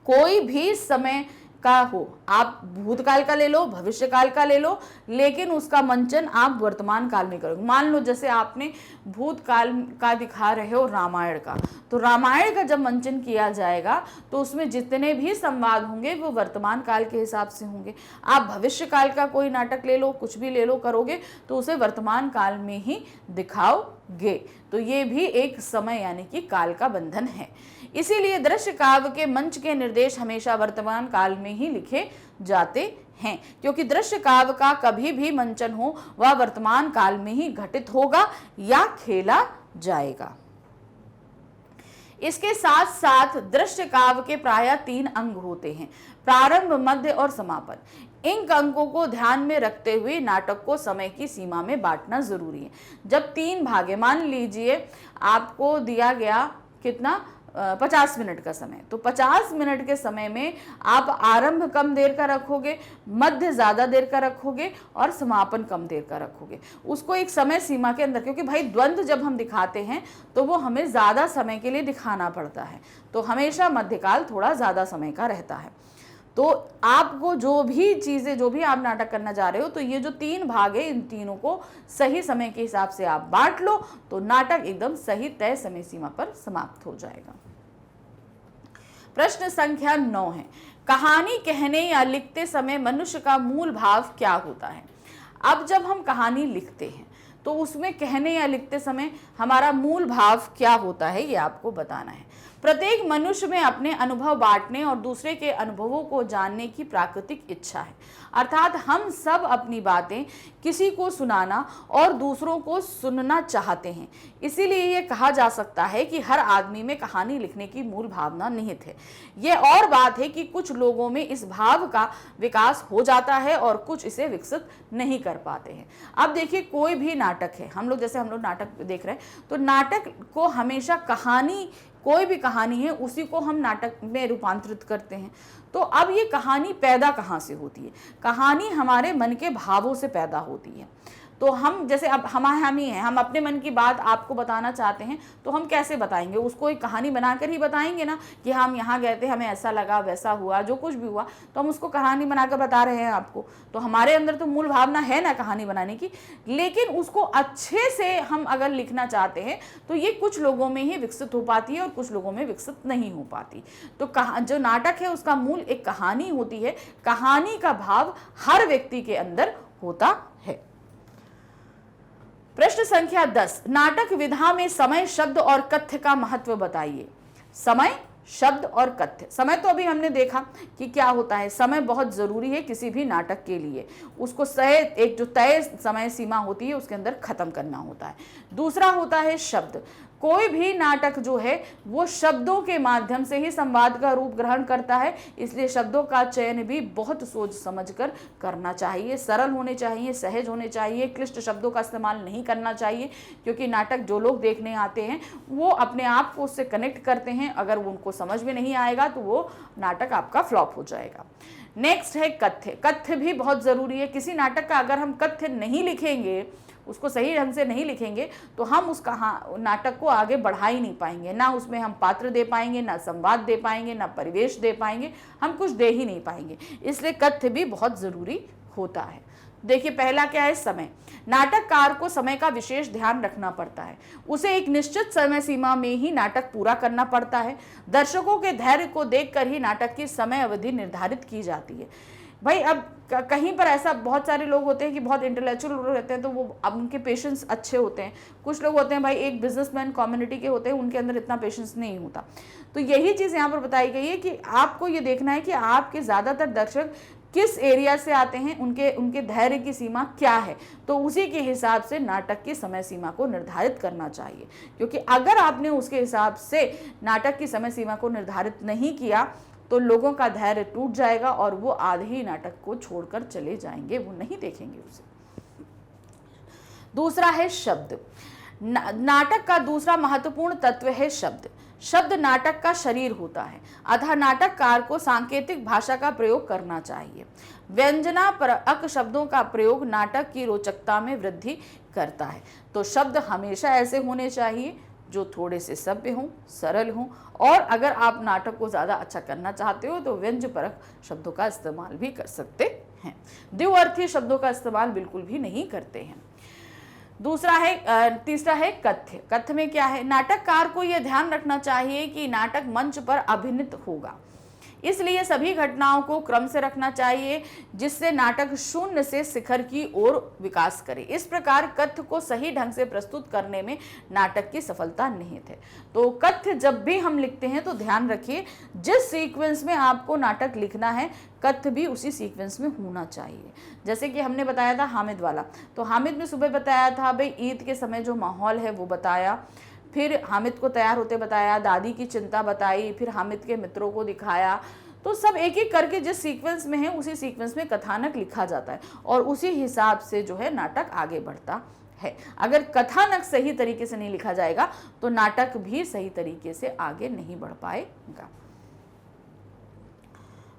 कोई भी समय का हो, आप भूतकाल का ले लो, भविष्यकाल का ले लो, लेकिन उसका मंचन आप वर्तमान काल में करोगे। मान लो जैसे आपने भूतकाल का दिखा रहे हो रामायण का, तो रामायण का जब मंचन किया जाएगा तो उसमें जितने भी संवाद होंगे वो वर्तमान काल के हिसाब से होंगे। आप भविष्य काल का कोई नाटक ले लो, कुछ भी ले लो, करोगे तो उसे वर्तमान काल में ही दिखाओगे। तो ये भी एक समय यानी कि काल का बंधन है। इसीलिए दृश्य काव्य के मंच के निर्देश हमेशा वर्तमान काल में ही लिखे जाते हैं, क्योंकि दृश्य काव्य का कभी भी मंचन हो वह वर्तमान काल में ही घटित होगा या खेला जाएगा। इसके साथ साथ दृश्य काव्य के प्रायः 3 अंग होते हैं, प्रारंभ, मध्य और समापन। इन अंकों को ध्यान में रखते हुए नाटक को समय की सीमा में बांटना जरूरी है। जब 3 भाग, मान लीजिए आपको दिया गया कितना 50 मिनट का समय, तो 50 मिनट के समय में आप आरंभ कम देर का रखोगे, मध्य ज़्यादा देर का रखोगे और समापन कम देर का रखोगे, उसको एक समय सीमा के अंदर। क्योंकि भाई द्वंद्व जब हम दिखाते हैं तो वो हमें ज़्यादा समय के लिए दिखाना पड़ता है, तो हमेशा मध्यकाल थोड़ा ज़्यादा समय का रहता है। तो आपको जो भी आप नाटक करना चाह रहे हो, तो ये जो 3 भाग है, इन तीनों को सही समय के हिसाब से आप बांट लो तो नाटक एकदम सही तय समय सीमा पर समाप्त हो जाएगा। प्रश्न संख्या 9 है, कहानी कहने या लिखते समय मनुष्य का मूल भाव क्या होता है? अब जब हम कहानी लिखते हैं तो उसमें कहने या लिखते समय हमारा मूल भाव क्या होता है, ये आपको बताना है। प्रत्येक मनुष्य में अपने अनुभव बांटने और दूसरे के अनुभवों को जानने की प्राकृतिक इच्छा है। अर्थात हम सब अपनी बातें किसी को सुनाना और दूसरों को सुनना चाहते हैं। इसीलिए ये कहा जा सकता है कि हर आदमी में कहानी लिखने की मूल भावना निहित है। ये और बात है कि कुछ लोगों में इस भाव का विकास हो जाता है और कुछ इसे विकसित नहीं कर पाते हैं। अब देखिए, कोई भी नाटक है, हम लोग नाटक देख रहे हैं, तो नाटक को हमेशा कहानी, कोई भी कहानी है उसी को हम नाटक में रूपांतरित करते हैं। तो अब ये कहानी पैदा कहाँ से होती है? कहानी हमारे मन के भावों से पैदा होती है। तो हम जैसे अब हम ही हैं, हम अपने मन की बात आपको बताना चाहते हैं, तो हम कैसे बताएंगे? उसको एक कहानी बनाकर ही बताएंगे ना, कि हम यहाँ गए थे, हमें ऐसा लगा, वैसा हुआ, जो कुछ भी हुआ, तो हम उसको कहानी बनाकर बता रहे हैं आपको। तो हमारे अंदर तो मूल भावना है ना कहानी बनाने की, लेकिन उसको अच्छे से हम अगर लिखना चाहते हैं तो ये कुछ लोगों में ही विकसित हो पाती है और कुछ लोगों में विकसित नहीं हो पाती। तो जो नाटक है उसका मूल एक कहानी होती है। कहानी का भाव हर व्यक्ति के अंदर होता है। प्रश्न संख्या 10, नाटक विधा में समय, शब्द और कथ्य का महत्व बताइए। समय, शब्द और कथ्य। समय तो अभी हमने देखा कि क्या होता है, समय बहुत जरूरी है किसी भी नाटक के लिए, उसको एक जो तय समय सीमा होती है उसके अंदर खत्म करना होता है। दूसरा होता है शब्द। कोई भी नाटक जो है वो शब्दों के माध्यम से ही संवाद का रूप ग्रहण करता है, इसलिए शब्दों का चयन भी बहुत सोच समझकर करना चाहिए, सरल होने चाहिए, सहज होने चाहिए, क्लिष्ट शब्दों का इस्तेमाल नहीं करना चाहिए, क्योंकि नाटक जो लोग देखने आते हैं वो अपने आप को उससे कनेक्ट करते हैं। अगर वो उनको समझ में नहीं आएगा तो वो नाटक आपका फ्लॉप हो जाएगा। नेक्स्ट है कथ्य। कथ्य भी बहुत ज़रूरी है। किसी नाटक का अगर हम कथ्य नहीं लिखेंगे, उसको सही ढंग से नहीं लिखेंगे, तो हम उस नाटक को आगे बढ़ा ही नहीं पाएंगे। ना उसमें हम पात्र दे पाएंगे, ना संवाद दे पाएंगे, ना परिवेश दे पाएंगे, हम कुछ दे ही नहीं पाएंगे। इसलिए कथ्य भी बहुत ज़रूरी होता है। देखिए, पहला क्या है? समय। नाटककार को समय का विशेष ध्यान रखना पड़ता है। उसे एक निश्चित समय सीमा में ही नाटक पूरा करना पड़ता है। दर्शकों के धैर्य को देखकर ही नाटक की समय अवधि निर्धारित की जाती है। भाई, अब कहीं पर ऐसा बहुत सारे लोग होते हैं कि बहुत इंटेलेक्चुअल रहते हैं, तो वो अब उनके पेशेंस अच्छे होते हैं। कुछ लोग होते हैं भाई, एक बिजनेसमैन कम्युनिटी के होते हैं, उनके अंदर इतना पेशेंस नहीं होता। तो यही चीज़ यहाँ पर बताई गई है कि आपको ये देखना है कि आपके ज़्यादातर दर्शक किस एरिया से आते हैं, उनके धैर्य की सीमा क्या है, तो उसी के हिसाब से नाटक की समय सीमा को निर्धारित करना चाहिए। क्योंकि अगर आपने उसके हिसाब से नाटक की समय सीमा को निर्धारित नहीं किया तो लोगों का धैर्य टूट जाएगा और वो आधे ही नाटक को छोड़कर चले जाएंगे, वो नहीं देखेंगे उसे। दूसरा है शब्द। नाटक का दूसरा महत्वपूर्ण तत्व है शब्द। शब्द नाटक का शरीर होता है, अतः नाटककार को सांकेतिक भाषा का प्रयोग करना चाहिए। व्यंजनापरक शब्दों का प्रयोग नाटक की रोचकता में वृद्धि करता है। तो शब्द हमेशा ऐसे होने चाहिए जो थोड़े से सभ्य हों, सरल हों, और अगर आप नाटक को ज़्यादा अच्छा करना चाहते हो तो व्यंजनपरक शब्दों का इस्तेमाल भी कर सकते हैं। द्विअर्थी शब्दों का इस्तेमाल बिल्कुल भी नहीं करते हैं। तीसरा है कथ्य। कथ्य में क्या है? नाटककार को यह ध्यान रखना चाहिए कि नाटक मंच पर अभिनीत होगा, इसलिए सभी घटनाओं को क्रम से रखना चाहिए जिससे नाटक शून्य से शिखर की ओर विकास करे। इस प्रकार कथ्य को सही ढंग से प्रस्तुत करने में नाटक की सफलता निहित है। तो कथ्य जब भी हम लिखते हैं तो ध्यान रखिए, जिस सीक्वेंस में आपको नाटक लिखना है कथ्य भी उसी सीक्वेंस में होना चाहिए। जैसे कि हमने बताया था हामिद वाला, तो हामिद में सुबह बताया था भाई ईद के समय जो माहौल है वो बताया, फिर हामिद को तैयार होते बताया, दादी की चिंता बताई, फिर हामिद के मित्रों को दिखाया। तो सब एक एक करके जिस सीक्वेंस में है उसी सीक्वेंस में कथानक लिखा जाता है और उसी हिसाब से जो है नाटक आगे बढ़ता है। अगर कथानक सही तरीके से नहीं लिखा जाएगा तो नाटक भी सही तरीके से आगे नहीं बढ़ पाएगा।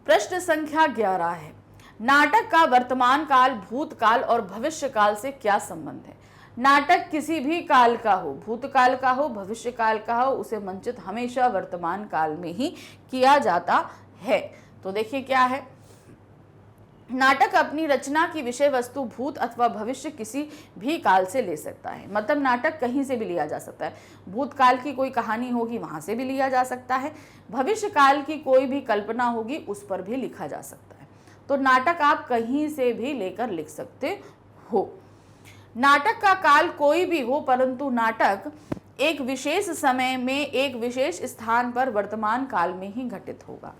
प्रश्न संख्या 11 है, नाटक का वर्तमान काल, भूतकाल और भविष्य काल से क्या संबंध है? नाटक किसी भी काल का हो, भूतकाल का हो, भविष्य काल का हो, उसे मंचित हमेशा वर्तमान काल में ही किया जाता है। तो देखिए क्या है, नाटक अपनी रचना की विषय वस्तु भूत अथवा भविष्य किसी भी काल से ले सकता है। मतलब नाटक कहीं से भी लिया जा सकता है। भूतकाल की कोई कहानी होगी वहां से भी लिया जा सकता है, भविष्य काल की कोई भी कल्पना होगी उस पर भी लिखा जा सकता है। तो नाटक आप कहीं से भी लेकर लिख सकते हो। नाटक का काल कोई भी हो, परंतु नाटक एक विशेष समय में एक विशेष स्थान पर वर्तमान काल में ही घटित होगा।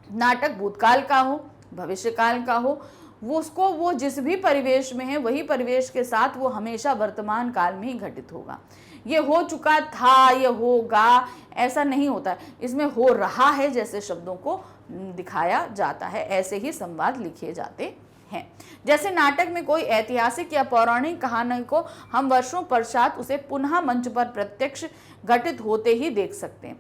नाटक भूतकाल का हो, भविष्य काल का हो, वो जिस भी परिवेश में है वही परिवेश के साथ वो हमेशा वर्तमान काल में ही घटित होगा। ये हो चुका था, ये होगा, ऐसा नहीं होता है। इसमें हो रहा है जैसे शब्दों को दिखाया जाता है, ऐसे ही संवाद लिखे जाते हैं। जैसे नाटक में कोई ऐतिहासिक या पौराणिक कहानी को हम वर्षों पश्चात उसे पुनः मंच पर प्रत्यक्ष घटित होते ही देख सकते हैं।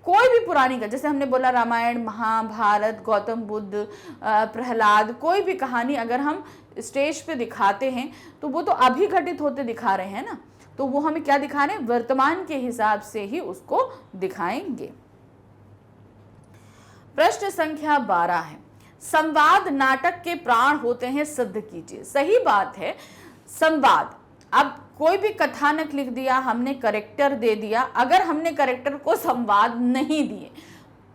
कोई भी पुरानी का, जैसे हमने बोला रामायण, महाभारत, गौतम बुद्ध, प्रहलाद, कोई भी कहानी अगर हम स्टेज पे दिखाते हैं तो वो तो अभी घटित होते दिखा रहे हैं ना, तो वो हमें क्या दिखा रहे हैं? वर्तमान के हिसाब से ही उसको दिखाएंगे। प्रश्न संख्या 12 है, संवाद नाटक के प्राण होते हैं, सिद्ध कीजिए। सही बात है, संवाद। अब कोई भी कथानक लिख दिया, हमने करेक्टर दे दिया, अगर हमने करेक्टर को संवाद नहीं दिए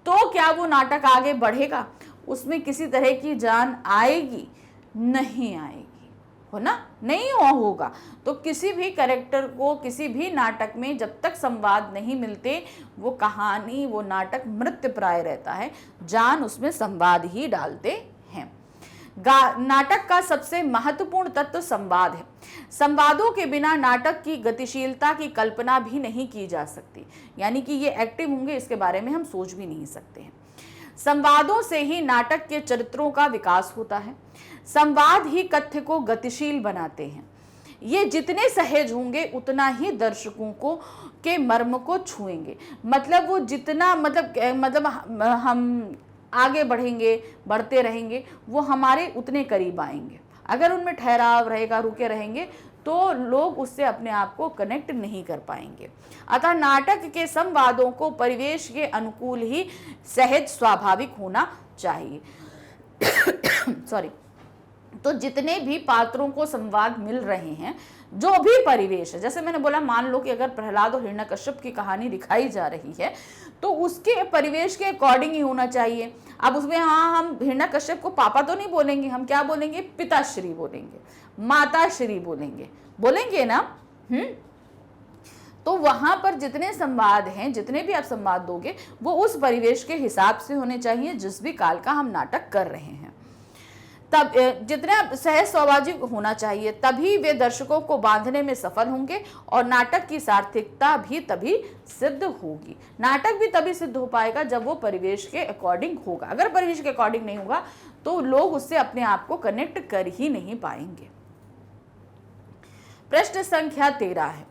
तो क्या वो नाटक आगे बढ़ेगा? उसमें किसी तरह की जान आएगी? नहीं आएगी, हो ना, नहीं होगा। तो किसी भी करेक्टर को किसी भी नाटक में जब तक संवाद नहीं मिलते वो कहानी, वो नाटक मृत्यु प्राय रहता है। जान उसमें संवाद ही डालते हैं। नाटक का सबसे महत्वपूर्ण तत्व संवाद है। संवादों के बिना नाटक की गतिशीलता की कल्पना भी नहीं की जा सकती, यानी कि ये एक्टिव होंगे इसके बारे में हम सोच भी नहीं सकते हैं। संवादों से ही नाटक के चरित्रों का विकास होता है। संवाद ही कथ्य को गतिशील बनाते हैं। ये जितने सहज होंगे उतना ही दर्शकों को के मर्म को छुएंगे। मतलब वो जितना मतलब हम आगे बढ़ेंगे, बढ़ते रहेंगे, वो हमारे उतने करीब आएंगे। अगर उनमें ठहराव रहेगा, रुके रहेंगे, तो लोग उससे अपने आप को कनेक्ट नहीं कर पाएंगे। अतः नाटक के संवादों को परिवेश के अनुकूल ही सहज स्वाभाविक होना चाहिए। सॉरी। तो जितने भी पात्रों को संवाद मिल रहे हैं, जो भी परिवेश है, जैसे मैंने बोला, मान लो कि अगर प्रहलाद और हिरण्यकश्यप की कहानी दिखाई जा रही है तो उसके परिवेश के अकॉर्डिंग ही होना चाहिए। अब उसमें हम हिरण्यकश्यप को पापा तो नहीं बोलेंगे, हम क्या बोलेंगे? पिताश्री बोलेंगे, माताश्री बोलेंगे ना। तो वहां पर जितने संवाद हैं, जितने भी आप संवाद दोगे, वो उस परिवेश के हिसाब से होने चाहिए जिस भी काल का हम नाटक कर रहे हैं। तब जितना सहज स्वाभाविक होना चाहिए, तभी वे दर्शकों को बांधने में सफल होंगे और नाटक की सार्थकता भी तभी सिद्ध होगी। नाटक भी तभी सिद्ध हो पाएगा जब वो परिवेश के अकॉर्डिंग होगा। अगर परिवेश के अकॉर्डिंग नहीं होगा तो लोग उससे अपने आप को कनेक्ट कर ही नहीं पाएंगे। प्रश्न संख्या 13 है,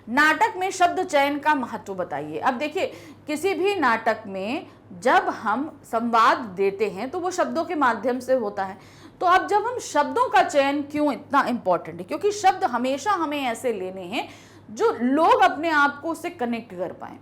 नाटक में शब्द चयन का महत्व बताइए। अब देखिए, किसी भी नाटक में जब हम संवाद देते हैं तो वो शब्दों के माध्यम से होता है। तो अब जब हम शब्दों का चयन क्यों इतना इंपॉर्टेंट है? क्योंकि शब्द हमेशा हमें ऐसे लेने हैं जो लोग अपने आप को उससे कनेक्ट कर पाए।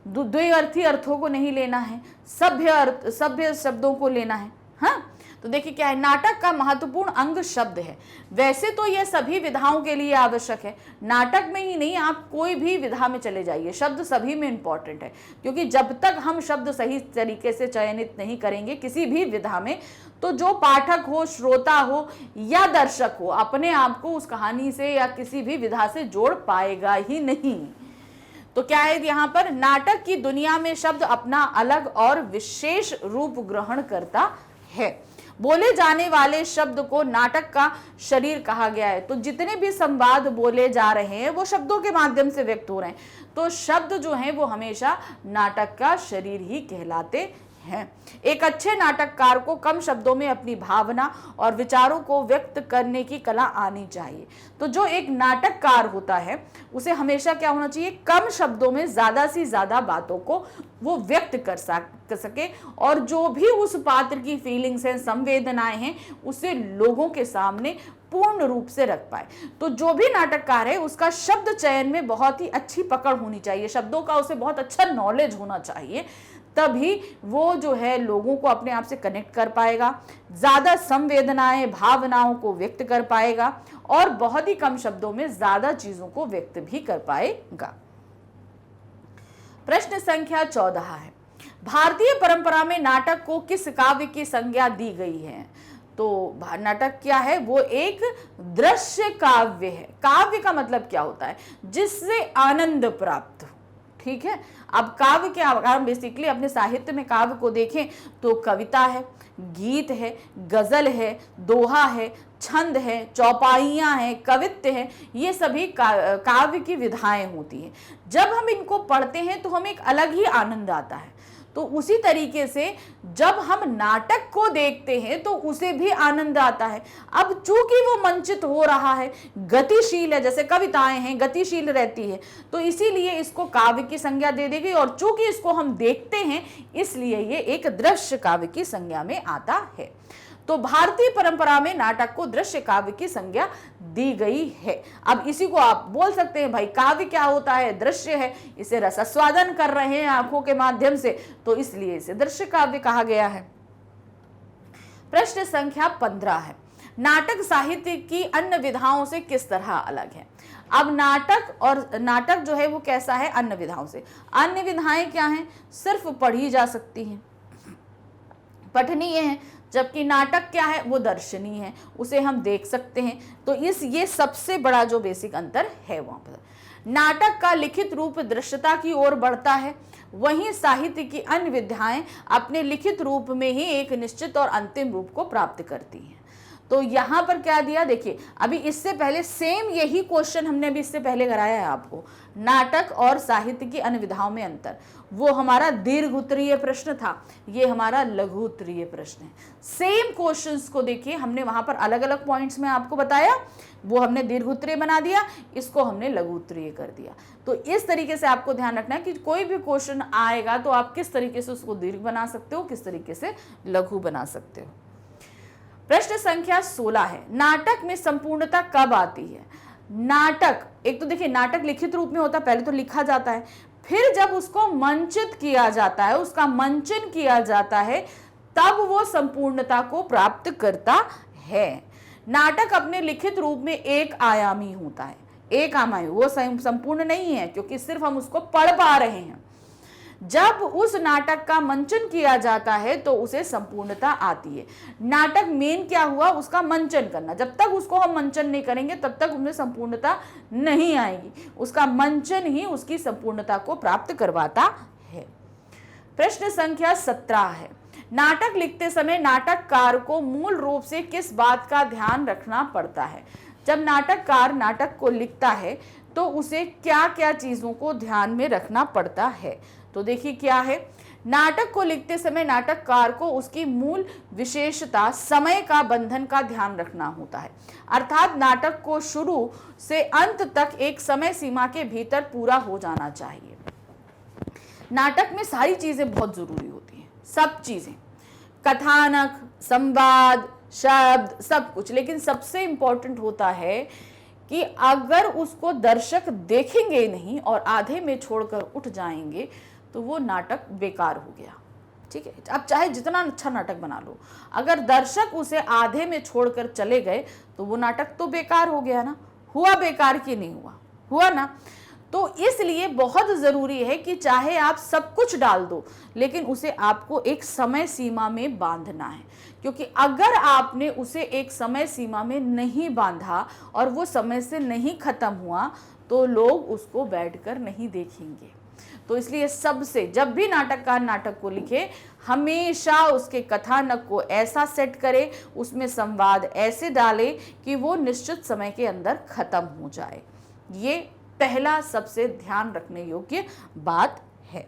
द्विअर्थी अर्थों को नहीं लेना है, सभ्य शब्दों को लेना है। हाँ, तो देखिए क्या है, नाटक का महत्वपूर्ण अंग शब्द है। वैसे तो यह सभी विधाओं के लिए आवश्यक है, नाटक में ही नहीं, आप कोई भी विधा में चले जाइए, शब्द सभी में इंपॉर्टेंट है। क्योंकि जब तक हम शब्द सही तरीके से चयनित नहीं करेंगे किसी भी विधा में, तो जो पाठक हो, श्रोता हो या दर्शक हो, अपने आप को उस कहानी से या किसी भी विधा से जोड़ पाएगा ही नहीं। तो क्या है यहाँ पर, नाटक की दुनिया में शब्द अपना अलग और विशेष रूप ग्रहण करता है। बोले जाने वाले शब्द को नाटक का शरीर कहा गया है। तो जितने भी संवाद बोले जा रहे हैं वो शब्दों के माध्यम से व्यक्त हो रहे हैं। तो शब्द जो हैं वो हमेशा नाटक का शरीर ही कहलाते हैं। एक अच्छे नाटककार को कम शब्दों में अपनी भावना और विचारों को व्यक्त करने की कला आनी चाहिए। तो जो एक नाटककार होता है उसे हमेशा क्या होना चाहिए, कम शब्दों में ज्यादा से ज्यादा बातों को वो व्यक्त कर सके और जो भी उस पात्र की फीलिंग्स हैं, संवेदनाएं हैं, उसे लोगों के सामने पूर्ण रूप से रख पाए। तो जो भी नाटककार है उसका शब्द चयन में बहुत ही अच्छी पकड़ होनी चाहिए, शब्दों का उसे बहुत अच्छा नॉलेज होना चाहिए, तभी वो जो है लोगों को अपने आप से कनेक्ट कर पाएगा, ज्यादा संवेदनाएं, भावनाओं को व्यक्त कर पाएगा और बहुत ही कम शब्दों में ज्यादा चीजों को व्यक्त भी कर पाएगा। प्रश्न संख्या 14 है, भारतीय परंपरा में नाटक को किस काव्य की संज्ञा दी गई है? तो नाटक क्या है, वो एक दृश्य काव्य है। काव्य का मतलब क्या होता है, जिससे आनंद प्राप्त हो। ठीक है, अब काव्य क्या, अगर बेसिकली अपने साहित्य में काव्य को देखें तो कविता है, गीत है, गजल है, दोहा है, छंद है, चौपाइयाँ हैं, कवित्व है, ये सभी काव्य की विधाएं होती हैं। जब हम इनको पढ़ते हैं तो हमें एक अलग ही आनंद आता है। तो उसी तरीके से जब हम नाटक को देखते हैं तो उसे भी आनंद आता है। अब चूंकि वो मंचित हो रहा है, गतिशील है, जैसे कविताएं हैं गतिशील रहती है, तो इसीलिए इसको काव्य की संज्ञा दे दी गई और चूंकि इसको हम देखते हैं इसलिए ये एक दृश्य काव्य की संज्ञा में आता है। तो भारतीय परंपरा में नाटक को दृश्य काव्य की संज्ञा दी गई है। अब इसी को आप बोल सकते हैं भाई काव्य क्या होता है, दृश्य है, इसे रसास्वादन कर रहे हैं आंखों के माध्यम से, तो इसलिए इसे दृश्य काव्य कहा गया है। प्रश्न संख्या 15 है, नाटक साहित्य की अन्य विधाओं से किस तरह अलग है? अब नाटक जो है वो कैसा है अन्य विधाओं से? अन्य विधाएं क्या हैं? सिर्फ पढ़ी जा सकती हैं, पठनीय है, जबकि नाटक क्या है, वो दर्शनीय है, उसे हम देख सकते हैं। तो ये सबसे बड़ा जो बेसिक अंतर है वहां पर। नाटक का लिखित रूप दृश्यता की ओर बढ़ता है, वहीं साहित्य की अन्य विधाएं अपने लिखित रूप में ही एक निश्चित और अंतिम रूप को प्राप्त करती हैं। तो यहां पर क्या दिया, देखिए अभी इससे पहले सेम यही क्वेश्चन हमने अभी इससे पहले कराया है आपको, नाटक और साहित्य की अन्य विधाओं में अंतर। वो हमारा दीर्घ उत्तरीय प्रश्न था, ये हमारा लघु उत्तरीय प्रश्न है। सेम क्वेश्चंस को देखिए, हमने वहां पर अलग अलग पॉइंट्स में आपको बताया, वो हमने दीर्घ उत्तरीय बना दिया, इसको हमने लघु उत्तरीय कर दिया। तो इस तरीके से आपको ध्यान रखना है कि कोई भी क्वेश्चन आएगा तो आप किस तरीके से उसको दीर्घ बना सकते हो, किस तरीके से लघु बना सकते हो। प्रश्न संख्या 16 है, नाटक में संपूर्णता कब आती है? नाटक, एक तो देखिए नाटक लिखित रूप में होता है, पहले तो लिखा जाता है, फिर जब उसको मंचित किया जाता है, उसका मंचन किया जाता है, तब वो संपूर्णता को प्राप्त करता है। नाटक अपने लिखित रूप में एक आयामी होता है, एक आयामी, वो संपूर्ण नहीं है क्योंकि सिर्फ हम उसको पढ़ पा रहे हैं। जब उस नाटक का मंचन किया जाता है तो उसे संपूर्णता आती है। नाटक मेन क्या हुआ, उसका मंचन करना। जब तक उसको हम मंचन नहीं करेंगे तब तक उसमें संपूर्णता नहीं आएगी। उसका मंचन ही उसकी संपूर्णता को प्राप्त करवाता है। प्रश्न संख्या 17 है, नाटक लिखते समय नाटककार को मूल रूप से किस बात का ध्यान रखना पड़ता है? जब नाटककार नाटक को लिखता है तो उसे क्या क्या चीजों को ध्यान में रखना पड़ता है? तो देखिए क्या है, नाटक को लिखते समय नाटककार को उसकी मूल विशेषता समय का बंधन का ध्यान रखना होता है। अर्थात नाटक को शुरू से अंत तक एक समय सीमा के भीतर पूरा हो जाना चाहिए। नाटक में सारी चीजें बहुत जरूरी होती हैं, सब चीजें, कथानक, संवाद, शब्द, सब कुछ, लेकिन सबसे इंपॉर्टेंट होता है कि अगर उसको दर्शक देखेंगे नहीं और आधे में छोड़कर उठ जाएंगे तो वो नाटक बेकार हो गया। ठीक है, अब चाहे जितना अच्छा नाटक बना लो, अगर दर्शक उसे आधे में छोड़कर चले गए तो वो नाटक तो बेकार हो गया ना। हुआ बेकार कि नहीं हुआ? हुआ ना। तो इसलिए बहुत जरूरी है कि चाहे आप सब कुछ डाल दो, लेकिन उसे आपको एक समय सीमा में बांधना है, क्योंकि अगर आपने उसे एक समय सीमा में नहीं बांधा और वो समय से नहीं खत्म हुआ तो लोग उसको बैठकर नहीं देखेंगे। तो इसलिए सबसे, जब भी नाटककार नाटक को लिखे, हमेशा उसके कथानक को ऐसा सेट करे, उसमें संवाद ऐसे डाले कि वो निश्चित समय के अंदर खत्म हो जाए। ये पहला सबसे ध्यान रखने योग्य बात है।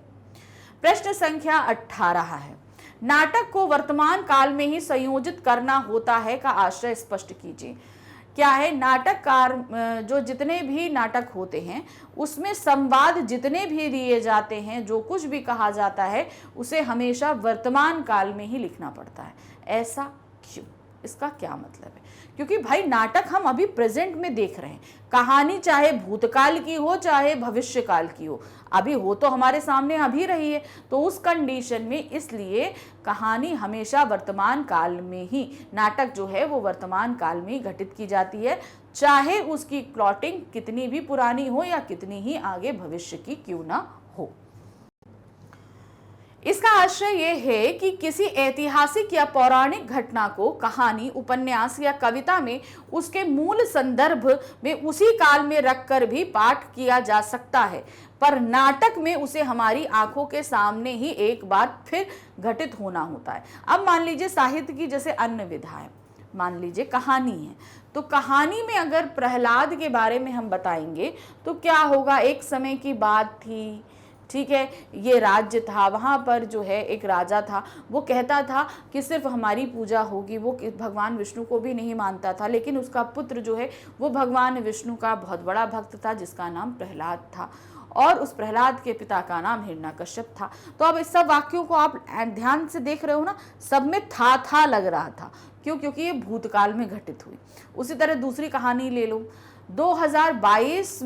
प्रश्न संख्या 18 है, नाटक को वर्तमान काल में ही संयोजित करना होता है का आशय स्पष्ट कीजिए। क्या है, नाटककार जो जितने भी नाटक होते हैं उसमें संवाद जितने भी दिए जाते हैं, जो कुछ भी कहा जाता है, उसे हमेशा वर्तमान काल में ही लिखना पड़ता है। ऐसा क्यों? इसका क्या मतलब है? क्योंकि भाई नाटक हम अभी प्रेजेंट में देख रहे हैं, कहानी चाहे भूतकाल की हो चाहे भविष्य काल की हो, अभी हो तो हमारे सामने अभी रही है। तो उस कंडीशन में इसलिए कहानी हमेशा वर्तमान काल में ही, नाटक जो है वो वर्तमान काल में ही घटित की जाती है, चाहे उसकी प्लॉटिंग कितनी भी पुरानी हो या कितनी ही आगे भविष्य की क्यों ना हो। इसका आशय यह है कि किसी ऐतिहासिक या पौराणिक घटना को कहानी, उपन्यास या कविता में उसके मूल संदर्भ में उसी काल में रखकर भी पाठ किया जा सकता है, पर नाटक में उसे हमारी आंखों के सामने ही एक बार फिर घटित होना होता है। अब मान लीजिए साहित्य की जैसे अन्य विधा है, मान लीजिए कहानी है, तो कहानी में अगर प्रहलाद के बारे में हम बताएंगे तो क्या होगा, एक समय की बात थी, ठीक है, ये राज्य था, वहाँ पर जो है एक राजा था, वो कहता था कि सिर्फ हमारी पूजा होगी। वो भगवान विष्णु को भी नहीं मानता था, लेकिन उसका पुत्र जो है वो भगवान विष्णु का बहुत बड़ा भक्त था, जिसका नाम प्रहलाद था, और उस प्रहलाद के पिता का नाम हिरण्यकश्यप था। तो अब इस सब वाक्यों को आप ध्यान से देख रहे हो ना, सब में था लग रहा था। क्यों? क्योंकि ये भूतकाल में घटित हुई। उसी तरह दूसरी कहानी ले लो, 2022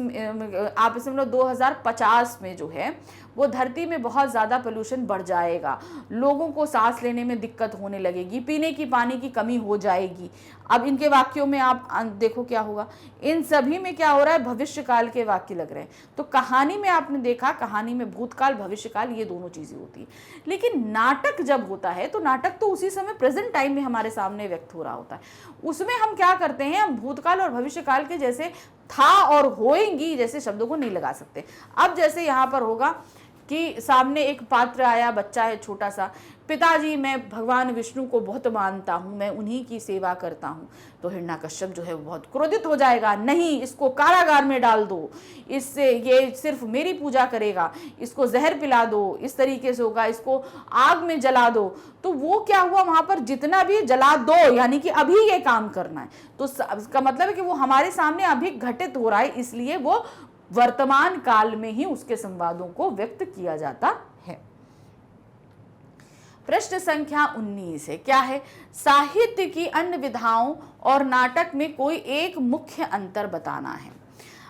आप इसे मतलब 2050 में जो है वो धरती में बहुत ज़्यादा पोल्यूशन बढ़ जाएगा, लोगों को सांस लेने में दिक्कत होने लगेगी, पीने की पानी की कमी हो जाएगी। अब इनके वाक्यों में आप देखो क्या होगा, इन सभी में क्या हो रहा है, भविष्य काल के वाक्य लग रहे हैं। तो कहानी में आपने देखा, कहानी में भूतकाल भविष्यकाल ये दोनों चीज़ें होती है। लेकिन नाटक जब होता है तो नाटक तो उसी समय प्रेजेंट टाइम में हमारे सामने व्यक्त हो रहा होता है। उसमें हम क्या करते हैं, हम भूतकाल और भविष्यकाल के जैसे था और होएंगी जैसे शब्दों को नहीं लगा सकते। अब जैसे यहाँ पर होगा कि सामने एक पात्र आया, बच्चा है छोटा सा, पिताजी मैं भगवान विष्णु को बहुत मानता हूँ, मैं उन्हीं की सेवा करता हूँ। तो हिरण्यकश्यप जो है वो बहुत क्रोधित हो जाएगा, नहीं इसको कारागार में डाल दो, इससे ये सिर्फ मेरी पूजा करेगा, इसको जहर पिला दो, इस तरीके से होगा, इसको आग में जला दो। तो वो क्या हुआ, वहां पर जितना भी जला दो यानी कि अभी ये काम करना है, तो इसका मतलब है कि वो हमारे सामने अभी घटित हो रहा है, इसलिए वो वर्तमान काल में ही उसके संवादों को व्यक्त किया जाता है। प्रश्न संख्या 19 है, क्या है, साहित्य की अन्य विधाओं और नाटक में कोई एक मुख्य अंतर बताना है।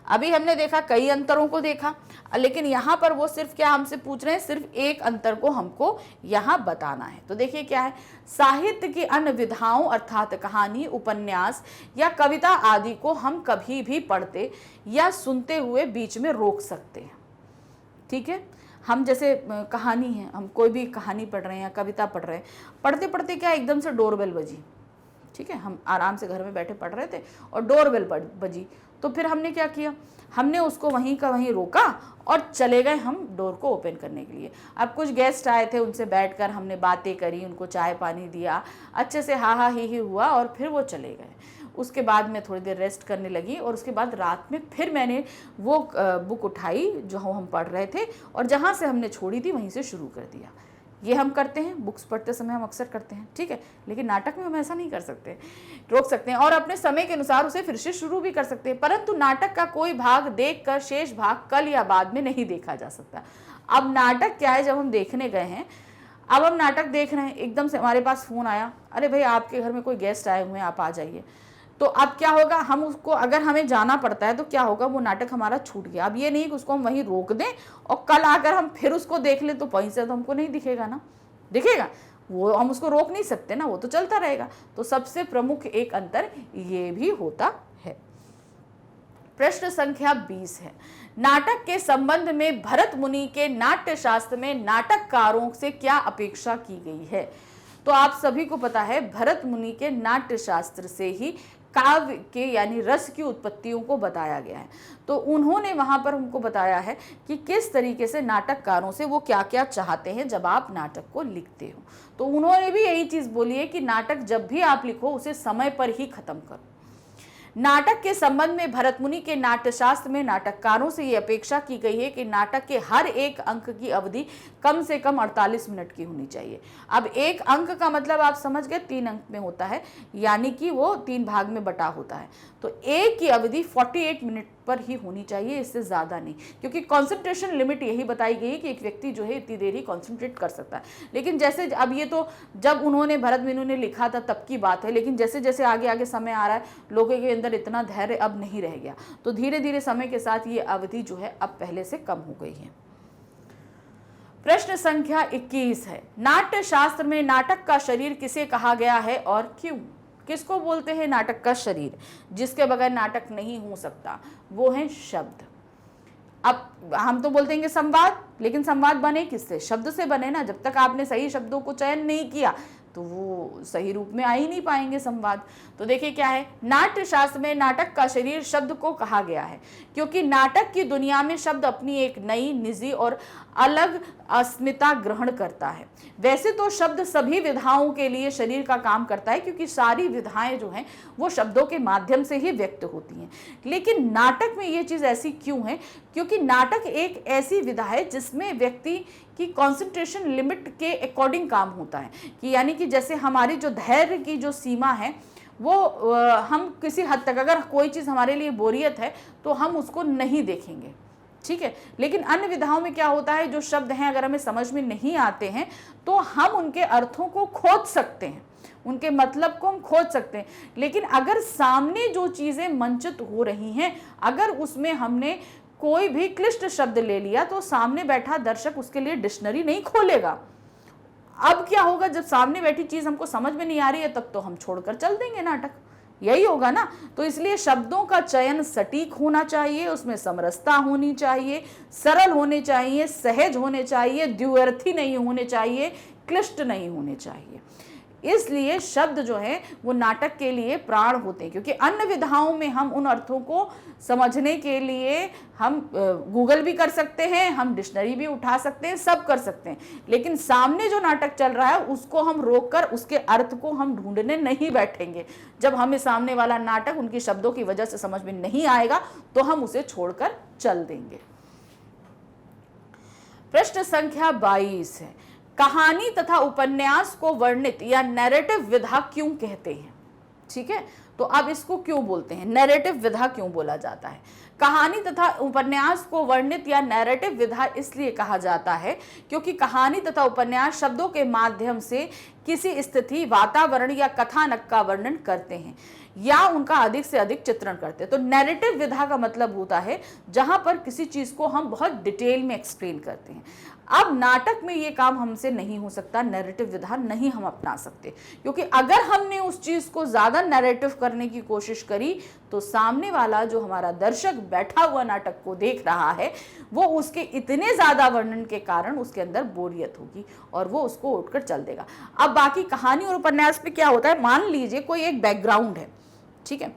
अभी हमने देखा, कई अंतरों को देखा, लेकिन यहाँ पर वो सिर्फ क्या हमसे पूछ रहे हैं, सिर्फ एक अंतर को हमको यहाँ बताना है। तो देखिए क्या है, साहित्य की अन्य विधाओं अर्थात कहानी, उपन्यास या कविता आदि को हम कभी भी पढ़ते या सुनते हुए बीच में रोक सकते हैं। ठीक है, हम जैसे कहानी है, हम कोई भी कहानी पढ़ रहे हैं या कविता पढ़ रहे हैं, पढ़ते पढ़ते क्या एकदम से डोरबेल बजी, ठीक है, हम आराम से घर में बैठे पढ़ रहे थे और डोरबेल बजी, तो फिर हमने क्या किया, हमने उसको वहीं का वहीं रोका और चले गए हम डोर को ओपन करने के लिए। अब कुछ गेस्ट आए थे, उनसे बैठकर हमने बातें करी, उनको चाय पानी दिया, अच्छे से हा हा ही हुआ और फिर वो चले गए। उसके बाद मैं थोड़ी देर रेस्ट करने लगी और उसके बाद रात में फिर मैंने वो बुक उठाई जो हम पढ़ रहे थे और जहाँ से हमने छोड़ी थी वहीं से शुरू कर दिया। ये हम करते हैं, बुक्स पढ़ते समय हम अक्सर करते हैं, ठीक है, लेकिन नाटक में हम ऐसा नहीं कर सकते, रोक सकते हैं और अपने समय के अनुसार उसे फिर से शुरू भी कर सकते हैं, परंतु नाटक का कोई भाग देखकर शेष भाग कल या बाद में नहीं देखा जा सकता। अब नाटक क्या है, जब हम देखने गए हैं, अब हम नाटक देख रहे हैं, एकदम से हमारे पास फ़ोन आया, अरे भाई आपके घर में कोई गेस्ट आए हुए हैं, आप आ जाइए, तो अब क्या होगा, हम उसको, अगर हमें जाना पड़ता है तो क्या होगा, वो नाटक हमारा छूट गया। अब ये नहीं कि उसको हम वहीं रोक दें और कल आकर हम फिर उसको देख लें, तो वहीं से तो हमको नहीं दिखेगा ना, दिखेगा, वो हम उसको रोक नहीं सकते ना, वो तो चलता रहेगा। तो सबसे प्रमुख एक अंतर ये भी होता है। प्रश्न संख्या 20 है, नाटक के संबंध में भरत मुनि के नाट्य शास्त्र में नाटककारों से क्या अपेक्षा की गई है। तो आप सभी को पता है, भरत मुनि के नाट्य शास्त्र से ही काव्य के यानी रस की उत्पत्तियों को बताया गया है। तो उन्होंने वहां पर हमको बताया है कि किस तरीके से नाटककारों से वो क्या क्या चाहते हैं जब आप नाटक को लिखते हो। तो उन्होंने भी यही चीज बोली है कि नाटक जब भी आप लिखो उसे समय पर ही खत्म करो। नाटक के संबंध में भरत मुनि के नाट्यशास्त्र में नाटककारों से ये अपेक्षा की गई है कि नाटक के हर एक अंक की अवधि कम से कम 48 मिनट की होनी चाहिए। अब एक अंक का मतलब आप समझ गए, 3 अंक में होता है, यानी कि वो 3 भाग में बटा होता है। तो एक की अवधि 48 मिनट पर ही होनी चाहिए, इससे ज़्यादा नहीं, क्योंकि कॉन्सेंट्रेशन लिमिट यही बताई गई है कि एक व्यक्ति जो है इतनी देर ही कॉन्सेंट्रेट कर सकता है। लेकिन जैसे अब ये तो जब उन्होंने भरत मुनि ने लिखा था तब की बात है, लेकिन जैसे जैसे आगे आगे समय आ रहा है, लोगों के अंदर इतना धैर्य अब नहीं रह गया, तो धीरे धीरे समय के साथ ये अवधि जो है अब पहले से कम हो गई है। प्रश्न संख्या 21 है, नाट्य शास्त्र में नाटक का शरीर किसे कहा गया है और क्यों। किसको बोलते हैं नाटक का शरीर, जिसके बगैर नाटक नहीं हो सकता, वो है शब्द। अब हम तो बोलते हैं कि संवाद, लेकिन संवाद बने किससे, शब्द से बने ना। जब तक आपने सही शब्दों को चयन नहीं किया तो वो सही रूप में आ ही नहीं पाएंगे संवाद। तो देखिए क्या है, नाट्य शास्त्र में नाटक का शरीर शब्द को कहा गया है, क्योंकि नाटक की दुनिया में शब्द अपनी एक नई, निजी और अलग अस्मिता ग्रहण करता है। वैसे तो शब्द सभी विधाओं के लिए शरीर का काम करता है, क्योंकि सारी विधाएं जो हैं वो शब्दों के माध्यम से ही व्यक्त होती हैं। लेकिन नाटक में ये चीज़ ऐसी क्यों है, क्योंकि नाटक एक ऐसी विधा है जिसमें व्यक्ति की कंसंट्रेशन लिमिट के अकॉर्डिंग काम होता है, कि यानी कि जैसे हमारी जो धैर्य की जो सीमा है वो हम किसी हद तक, अगर कोई चीज़ हमारे लिए बोरियत है तो हम उसको नहीं देखेंगे, ठीक है। लेकिन अन्य विधाओं में क्या होता है, जो शब्द हैं अगर हमें समझ में नहीं आते हैं तो हम उनके अर्थों को खोज सकते हैं, उनके मतलब को हम खोज सकते हैं। लेकिन अगर सामने जो चीज़ें मंचित हो रही हैं, अगर उसमें हमने कोई भी क्लिष्ट शब्द ले लिया तो सामने बैठा दर्शक उसके लिए डिक्शनरी नहीं खोलेगा। अब क्या होगा, जब सामने बैठी चीज हमको समझ में नहीं आ रही है तब तो हम छोड़कर चल देंगे नाटक, यही होगा ना। तो इसलिए शब्दों का चयन सटीक होना चाहिए, उसमें समरसता होनी चाहिए, सरल होने चाहिए, सहज होने चाहिए, द्व्यर्थी नहीं होने चाहिए, क्लिष्ट नहीं होने चाहिए। इसलिए शब्द जो है वो नाटक के लिए प्राण होते हैं, क्योंकि अन्य विधाओं में हम उन अर्थों को समझने के लिए हम गूगल भी कर सकते हैं, हम डिक्शनरी भी उठा सकते हैं, सब कर सकते हैं, लेकिन सामने जो नाटक चल रहा है उसको हम रोककर उसके अर्थ को हम ढूंढने नहीं बैठेंगे। जब हमें सामने वाला नाटक उनके शब्दों की वजह से समझ में नहीं आएगा तो हम उसे छोड़कर चल देंगे। प्रश्न संख्या 22 है, कहानी तथा उपन्यास को वर्णित या नैरेटिव विधा क्यों कहते हैं? ठीक है, तो अब इसको क्यों बोलते हैं, नैरेटिव विधा क्यों बोला जाता है? कहानी तथा उपन्यास को वर्णित या नैरेटिव विधा इसलिए कहा जाता है क्योंकि कहानी तथा उपन्यास शब्दों के माध्यम से किसी स्थिति, वातावरण या कथानक का वर्णन करते हैं या उनका अधिक से अधिक चित्रण करते हैं। तो नैरेटिव विधा का मतलब होता है जहां पर किसी चीज को हम बहुत डिटेल में एक्सप्लेन करते हैं। अब नाटक में ये काम हमसे नहीं हो सकता, नैरेटिव विधा नहीं हम अपना सकते, क्योंकि अगर हमने उस चीज को ज्यादा नैरेटिव करने की कोशिश करी तो सामने वाला जो हमारा दर्शक बैठा हुआ नाटक को देख रहा है वो उसके इतने ज्यादा वर्णन के कारण उसके अंदर बोरियत होगी और वो उसको उठकर चल देगा। अब बाकी कहानी और उपन्यास में क्या होता है, मान लीजिए कोई एक बैकग्राउंड है, ठीक है,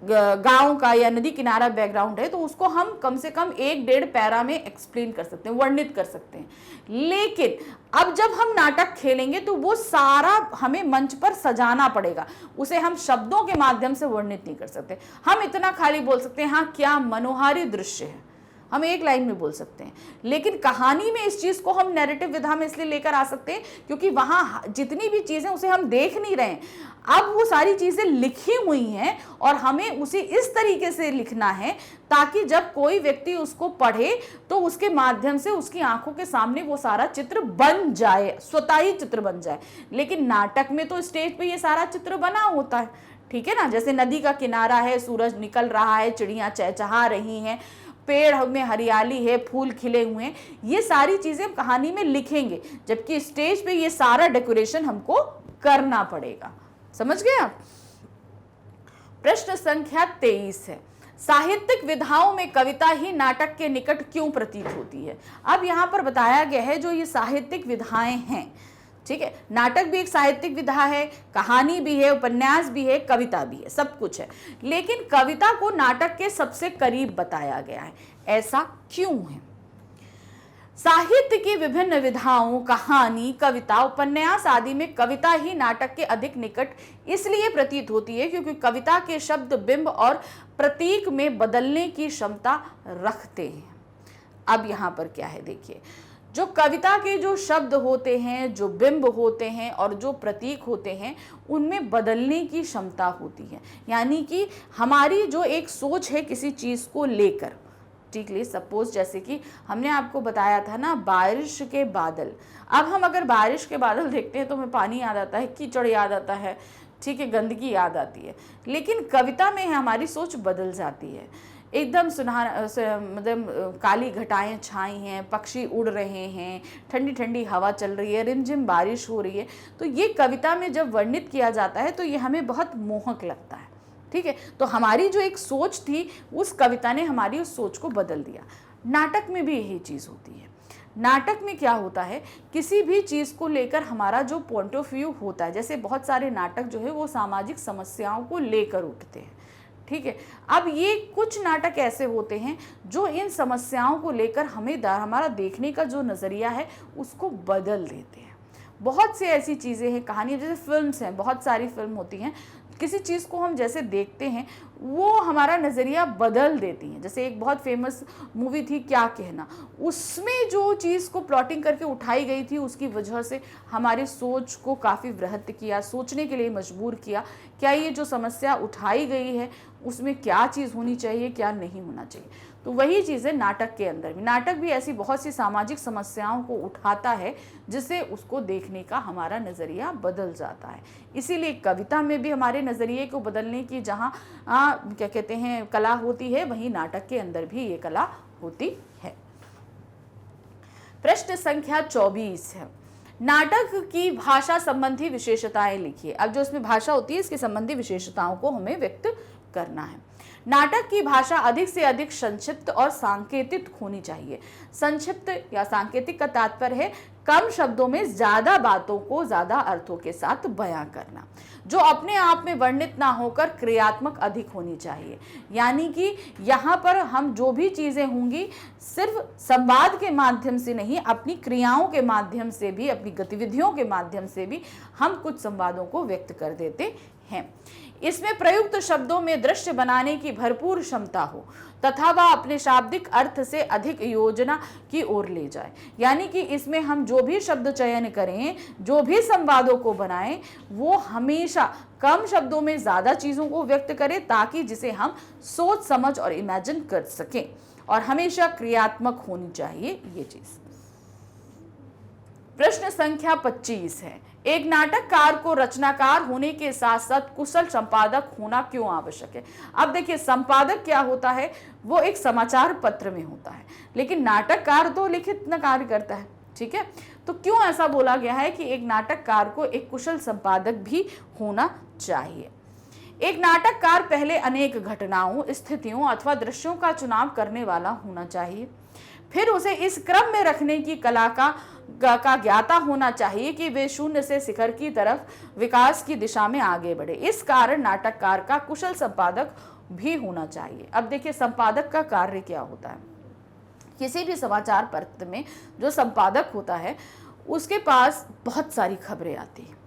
गांव का या नदी किनारा बैकग्राउंड है, तो उसको हम कम से कम 1-1.5 पैरा में एक्सप्लेन कर सकते हैं, वर्णित कर सकते हैं। लेकिन अब जब हम नाटक खेलेंगे तो वो सारा हमें मंच पर सजाना पड़ेगा, उसे हम शब्दों के माध्यम से वर्णित नहीं कर सकते। हम इतना खाली बोल सकते हैं, हाँ क्या मनोहारी दृश्य है, हम एक लाइन में बोल सकते हैं। लेकिन कहानी में इस चीज को हम नैरेटिव विधा में इसलिए लेकर आ सकते हैं क्योंकि वहां जितनी भी चीजें उसे हम देख नहीं रहे हैं, अब वो सारी चीजें लिखी हुई हैं और हमें उसे इस तरीके से लिखना है ताकि जब कोई व्यक्ति उसको पढ़े तो उसके माध्यम से उसकी आंखों के सामने वो सारा चित्र बन जाए, स्वतः ही चित्र बन जाए। लेकिन नाटक में तो स्टेज पे ये सारा चित्र बना होता है, ठीक है ना, जैसे नदी का किनारा है, सूरज निकल रहा है, चिड़ियां चहचहा रही हैं, पेड़ में हरियाली है, फूल खिले हुए हैं, ये सारी चीजें हम कहानी में लिखेंगे, जबकि स्टेज पे ये सारा डेकोरेशन हमको करना पड़ेगा। समझ गए आप? प्रश्न संख्या 23 है, साहित्यिक विधाओं में कविता ही नाटक के निकट क्यों प्रतीत होती है? अब यहाँ पर बताया गया है जो ये साहित्यिक विधाएं हैं, ठीक है, नाटक भी एक साहित्यिक विधा है, कहानी भी है, उपन्यास भी है, कविता भी है, सब कुछ है, लेकिन कविता को नाटक के सबसे करीब बताया गया है। ऐसा क्यों है? साहित्य की विभिन्न विधाओं, कहानी, कविता, उपन्यास आदि में कविता ही नाटक के अधिक निकट इसलिए प्रतीत होती है क्योंकि कविता के शब्द बिंब और प्रतीक में बदलने की क्षमता रखते हैं। अब यहाँ पर क्या है देखिए, जो कविता के जो शब्द होते हैं, जो बिंब होते हैं और जो प्रतीक होते हैं, उनमें बदलने की क्षमता होती है। यानी कि हमारी जो एक सोच है किसी चीज़ को लेकर, ठीक है, सपोज जैसे कि हमने आपको बताया था ना बारिश के बादल, अब हम अगर बारिश के बादल देखते हैं तो हमें पानी याद आता है, कीचड़ याद आता है, ठीक है, गंदगी याद आती है। लेकिन कविता में हमारी सोच बदल जाती है, एकदम सुनहरा, मतलब काली घटाएं छाई हैं, पक्षी उड़ रहे हैं, ठंडी ठंडी हवा चल रही है, रिमझिम बारिश हो रही है। तो ये कविता में जब वर्णित किया जाता है तो ये हमें बहुत मोहक लगता है, ठीक है। तो हमारी जो एक सोच थी उस कविता ने हमारी उस सोच को बदल दिया। नाटक में भी यही चीज़ होती है। नाटक में क्या होता है, किसी भी चीज़ को लेकर हमारा जो पॉइंट ऑफ व्यू होता है, जैसे बहुत सारे नाटक जो है वो सामाजिक समस्याओं को लेकर उठते हैं, ठीक है। अब ये कुछ नाटक ऐसे होते हैं जो इन समस्याओं को लेकर हमें हमारा देखने का जो नज़रिया है उसको बदल देते हैं। बहुत सी ऐसी चीज़ें हैं, कहानी, जैसे फिल्म्स हैं, बहुत सारी फिल्म होती हैं, किसी चीज़ को हम जैसे देखते हैं वो हमारा नज़रिया बदल देती हैं। जैसे एक बहुत फेमस मूवी थी क्या कहना, उसमें जो चीज़ को प्लॉटिंग करके उठाई गई थी उसकी वजह से हमारी सोच को काफ़ी वृहत किया, सोचने के लिए मजबूर किया, क्या ये जो समस्या उठाई गई है उसमें क्या चीज़ होनी चाहिए, क्या नहीं होना चाहिए। तो वही चीज़ें नाटक के अंदर भी, नाटक भी ऐसी बहुत सी सामाजिक समस्याओं को उठाता है जिससे उसको देखने का हमारा नज़रिया बदल जाता है। इसीलिए कविता में भी हमारे नज़रिए को बदलने की जहाँ क्या कहते हैं कला होती है, वहीं नाटक के अंदर भी ये कला होती है। प्रश्न संख्या 24 है, नाटक की भाषा संबंधी विशेषताएं लिखिए। अब जो इसमें भाषा होती है इसकी संबंधी विशेषताओं को हमें व्यक्त करना है। नाटक की भाषा अधिक से अधिक संक्षिप्त और सांकेतिक होनी चाहिए। संक्षिप्त या सांकेतिक का तात्पर्य है कम शब्दों में ज्यादा बातों को ज्यादा अर्थों के साथ बयां करना, जो अपने आप में वर्णित ना होकर क्रियात्मक अधिक होनी चाहिए। यानी कि यहाँ पर हम जो भी चीजें होंगी सिर्फ संवाद के माध्यम से नहीं, अपनी क्रियाओं के माध्यम से भी, अपनी गतिविधियों के माध्यम से भी हम कुछ संवादों को व्यक्त कर देते हैं। इसमें प्रयुक्त शब्दों में दृश्य बनाने की भरपूर क्षमता हो तथा वह अपने शाब्दिक अर्थ से अधिक योजना की ओर ले जाए। यानी कि इसमें हम जो भी शब्द चयन करें, जो भी संवादों को बनाएं, वो हमेशा कम शब्दों में ज्यादा चीजों को व्यक्त करें ताकि जिसे हम सोच समझ और इमेजिन कर सकें, और हमेशा क्रियात्मक होनी चाहिए ये चीज। प्रश्न संख्या 25 है, एक नाटककार को रचनाकार होने के साथ साथ कुशल संपादक होना क्यों आवश्यक है? अब देखिए, संपादक क्या होता है, वो एक समाचार पत्र में होता है, लेकिन नाटककार तो लिखित कार्य करता है। ठीक है, तो क्यों ऐसा बोला गया है कि एक नाटककार को एक कुशल संपादक भी होना चाहिए? एक नाटककार पहले अनेक घटनाओं, स्थितियों अथवा दृश्यों का चुनाव करने वाला होना चाहिए, फिर उसे इस क्रम में रखने की कला का ज्ञाता होना चाहिए कि वे शून्य से शिखर की तरफ विकास की दिशा में आगे बढ़े। इस कारण नाटककार का कुशल संपादक भी होना चाहिए। अब देखिए, संपादक का कार्य क्या होता है। किसी भी समाचार पत्र में जो संपादक होता है उसके पास बहुत सारी खबरें आती हैं।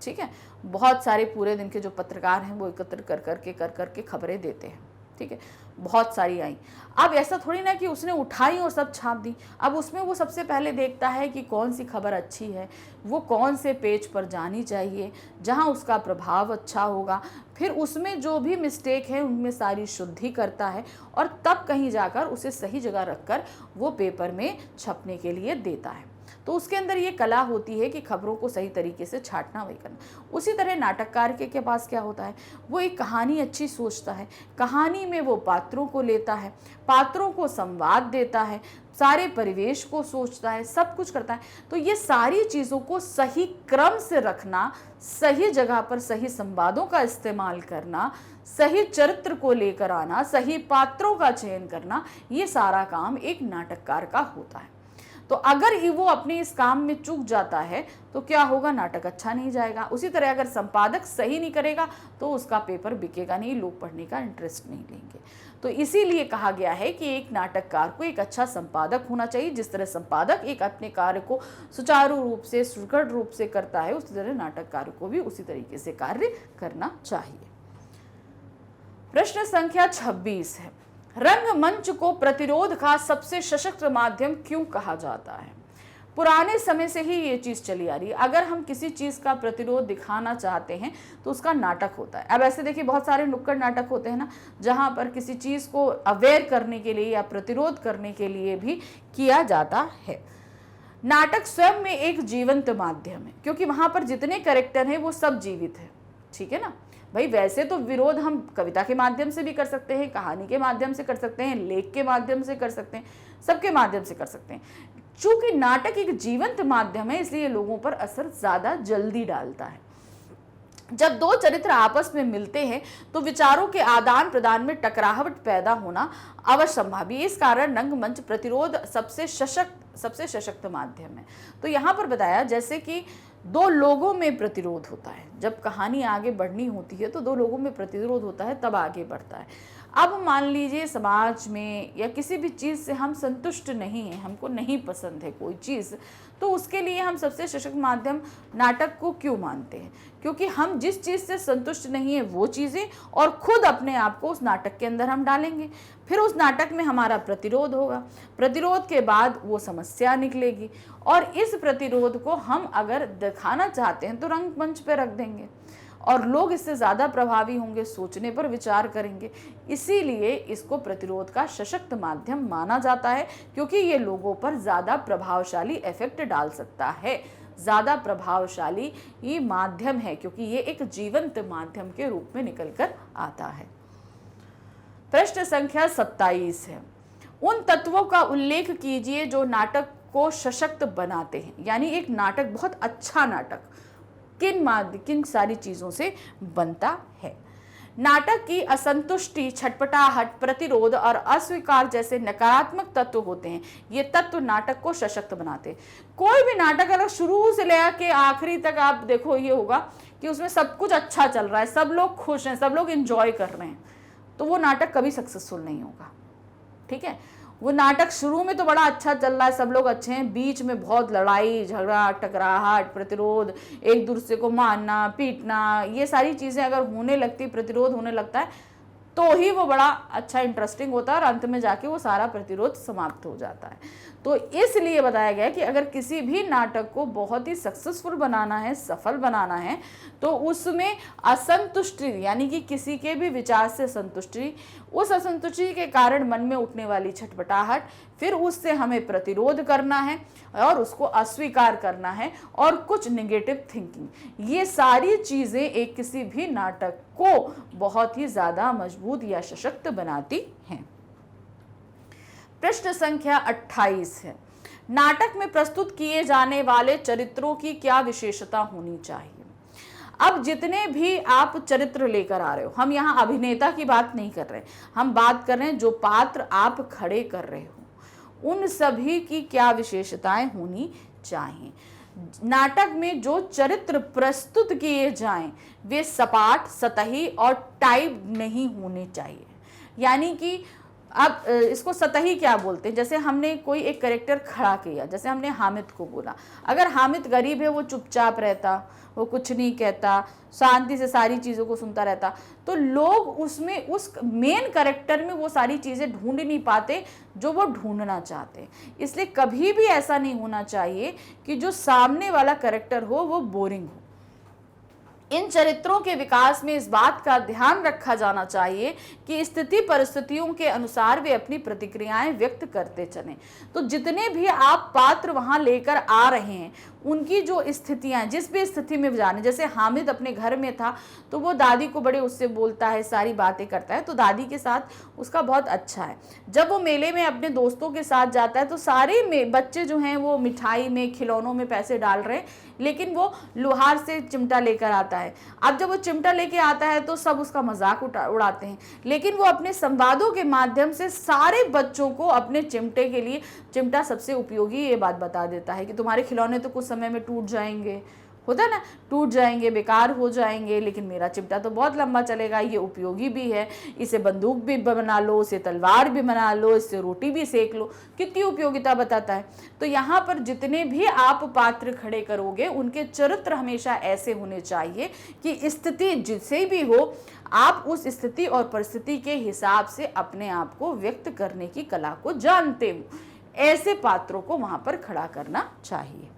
ठीक है, बहुत सारे पूरे दिन के जो पत्रकार हैं वो एकत्र कर करके खबरें देते हैं। ठीक है, बहुत सारी आई। अब ऐसा थोड़ी ना कि उसने उठाई और सब छाप दी। अब उसमें वो सबसे पहले देखता है कि कौन सी खबर अच्छी है, वो कौन से पेज पर जानी चाहिए, जहां उसका प्रभाव अच्छा होगा। फिर उसमें जो भी मिस्टेक है उनमें सारी शुद्धि करता है और तब कहीं जाकर उसे सही जगह रखकर वो पेपर में छपने के लिए देता है। तो उसके अंदर ये कला होती है कि खबरों को सही तरीके से छांटना, वही करना। उसी तरह नाटककार के पास क्या होता है, वो एक कहानी अच्छी सोचता है, कहानी में वो पात्रों को लेता है, पात्रों को संवाद देता है, सारे परिवेश को सोचता है, सब कुछ करता है। तो ये सारी चीज़ों को सही क्रम से रखना, सही जगह पर सही संवादों का इस्तेमाल करना, सही चरित्र को लेकर आना, सही पात्रों का चयन करना, ये सारा काम एक नाटककार का होता है। तो अगर वो अपने इस काम में चूक जाता है तो क्या होगा, नाटक अच्छा नहीं जाएगा। उसी तरह अगर संपादक सही नहीं करेगा तो उसका पेपर बिकेगा नहीं, लोग पढ़ने का इंटरेस्ट नहीं लेंगे। तो इसीलिए कहा गया है कि एक नाटककार को एक अच्छा संपादक होना चाहिए। जिस तरह संपादक एक अपने कार्य को सुचारू रूप से, सुदृढ़ रूप से करता है, उसी तरह नाटककार को भी उसी तरीके से कार्य करना चाहिए। प्रश्न संख्या 26 है, रंगमंच को प्रतिरोध का सबसे सशक्त माध्यम क्यों कहा जाता है? पुराने समय से ही ये चीज चली आ रही है। अगर हम किसी चीज का प्रतिरोध दिखाना चाहते हैं तो उसका नाटक होता है। अब ऐसे देखिए, बहुत सारे नुक्कड़ नाटक होते हैं ना, जहां पर किसी चीज को अवेयर करने के लिए या प्रतिरोध करने के लिए भी किया जाता है। नाटक स्वयं में एक जीवंत माध्यम है, क्योंकि वहां पर जितने कैरेक्टर हैं वो सब जीवित है। ठीक है ना भाई, वैसे तो विरोध हम कविता के माध्यम से भी कर सकते हैं, कहानी के माध्यम से कर सकते हैं, लेख के माध्यम से कर सकते हैं, सबके माध्यम से कर सकते हैं। चूंकि नाटक एक जीवंत माध्यम है, इसलिए लोगों पर असर ज्यादा जल्दी डालता है। जब दो चरित्र आपस में मिलते हैं तो विचारों के आदान प्रदान में टकराहट पैदा होना अवश्य संभावी। इस कारण रंगमंच प्रतिरोध सबसे सशक्त माध्यम है। तो यहाँ पर बताया जैसे कि दो लोगों में प्रतिरोध होता है। जब कहानी आगे बढ़नी होती है तो दो लोगों में प्रतिरोध होता है, तब आगे बढ़ता है। अब मान लीजिए समाज में या किसी भी चीज़ से हम संतुष्ट नहीं हैं, हमको नहीं पसंद है कोई चीज़, तो उसके लिए हम सबसे सशक्त माध्यम नाटक को क्यों मानते हैं? क्योंकि हम जिस चीज़ से संतुष्ट नहीं है वो चीज़ें और खुद अपने आप को उस नाटक के अंदर हम डालेंगे, फिर उस नाटक में हमारा प्रतिरोध होगा, प्रतिरोध के बाद वो समस्या निकलेगी और इस प्रतिरोध को हम अगर दिखाना चाहते हैं तो रंगमंच पे रख देंगे और लोग इससे ज़्यादा प्रभावी होंगे, सोचने पर विचार करेंगे। इसीलिए इसको प्रतिरोध का सशक्त माध्यम माना जाता है, क्योंकि ये लोगों पर ज़्यादा प्रभावशाली इफेक्ट डाल सकता है, ज़्यादा प्रभावशाली ये माध्यम है, क्योंकि ये एक जीवंत माध्यम के रूप में निकल कर आता है। प्रश्न संख्या 27 है, उन तत्वों का उल्लेख कीजिए जो नाटक को सशक्त बनाते हैं। यानी एक नाटक, बहुत अच्छा नाटक किन सारी चीज़ों से बनता है। नाटक की असंतुष्टि, छटपटाहट, प्रतिरोध और अस्वीकार जैसे नकारात्मक तत्व होते हैं। ये तत्व नाटक को सशक्त बनाते हैं। कोई भी नाटक अगर शुरू से लेकर के आखिरी तक आप देखो, ये होगा कि उसमें सब कुछ अच्छा चल रहा है, सब लोग खुश हैं, सब लोग एंजॉय कर रहे हैं, तो वो नाटक कभी सक्सेसफुल नहीं होगा। ठीक है, वो नाटक शुरू में तो बड़ा अच्छा चल रहा है, सब लोग अच्छे हैं, बीच में बहुत लड़ाई झगड़ा, टकराहट, प्रतिरोध, एक दूसरे को मारना पीटना, ये सारी चीज़ें अगर होने लगती, प्रतिरोध होने लगता है, तो ही वो बड़ा अच्छा इंटरेस्टिंग होता है और अंत में जाके वो सारा प्रतिरोध समाप्त हो जाता है। तो इसलिए बताया गया कि अगर किसी भी नाटक को बहुत ही सक्सेसफुल बनाना है, सफल बनाना है, तो उसमें असंतुष्टि, यानी कि किसी के भी विचार से संतुष्टि, उस असंतुष्टि के कारण मन में उठने वाली छटपटाहट, फिर उससे हमें प्रतिरोध करना है और उसको अस्वीकार करना है, और कुछ नेगेटिव थिंकिंग, ये सारी चीज़ें एक किसी भी नाटक को बहुत ही ज़्यादा मजबूत या सशक्त बनाती हैं। प्रश्न संख्या 28 है, नाटक में प्रस्तुत किए जाने वाले चरित्रों की क्या विशेषता होनी चाहिए। अब जितने भी आप चरित्र लेकर आ रहे हो, हम यहाँ अभिनेता की बात नहीं कर रहे, हम बात कर रहे हैं जो पात्र आप खड़े कर रहे हो, उन सभी की क्या विशेषताएं होनी चाहिए। नाटक में जो चरित्र प्रस्तुत किए जाएं वे सपाट, सतही और टाइप नहीं होने चाहिए। यानी कि अब इसको सतही क्या बोलते हैं, जैसे हमने कोई एक कैरेक्टर खड़ा किया, जैसे हमने हामिद को बोला, अगर हामिद गरीब है, वो चुपचाप रहता, वो कुछ नहीं कहता, शांति से सारी चीज़ों को सुनता रहता, तो लोग उसमें उस मेन कैरेक्टर में वो सारी चीज़ें ढूंढ नहीं पाते जो वो ढूंढना चाहते। इसलिए कभी भी ऐसा नहीं होना चाहिए कि जो सामने वाला कैरेक्टर हो वो बोरिंग हो। इन चरित्रों के विकास में इस बात का ध्यान रखा जाना चाहिए कि स्थिति परिस्थितियों के अनुसार वे अपनी प्रतिक्रियाएं व्यक्त करते चलें। तो जितने भी आप पात्र वहां लेकर आ रहे हैं, उनकी जो स्थितियां, जिस भी स्थिति में जाने, जैसे हामिद अपने घर में था तो वो दादी को बड़े उससे बोलता है, सारी बातें करता है, तो दादी के साथ उसका बहुत अच्छा है। जब वो मेले में अपने दोस्तों के साथ जाता है तो सारे बच्चे जो हैं वो मिठाई में, खिलौनों में पैसे डाल रहे हैं, लेकिन वो लोहार से चिमटा लेकर आता है। अब जब वो चिमटा लेके आता है तो सब उसका मजाक उड़ाते हैं, लेकिन वो अपने संवादों के माध्यम से सारे बच्चों को अपने चिमटे के लिए, चिमटा सबसे उपयोगी, ये बात बता देता है कि तुम्हारे खिलौने तो कुछ समय में टूट जाएंगे, होता है ना, टूट जाएंगे, बेकार हो जाएंगे, लेकिन मेरा चिमटा तो बहुत लंबा चलेगा, ये उपयोगी भी है, इसे बंदूक भी बना लो, इसे तलवार भी बना लो, इससे रोटी भी सेक लो, कितनी उपयोगिता बताता है। तो यहाँ पर जितने भी आप पात्र खड़े करोगे, उनके चरित्र हमेशा ऐसे होने चाहिए कि स्थिति जिसे भी हो, आप उस स्थिति और परिस्थिति के हिसाब से अपने आप को व्यक्त करने की कला को जानते हो। ऐसे पात्रों को वहां पर खड़ा करना चाहिए।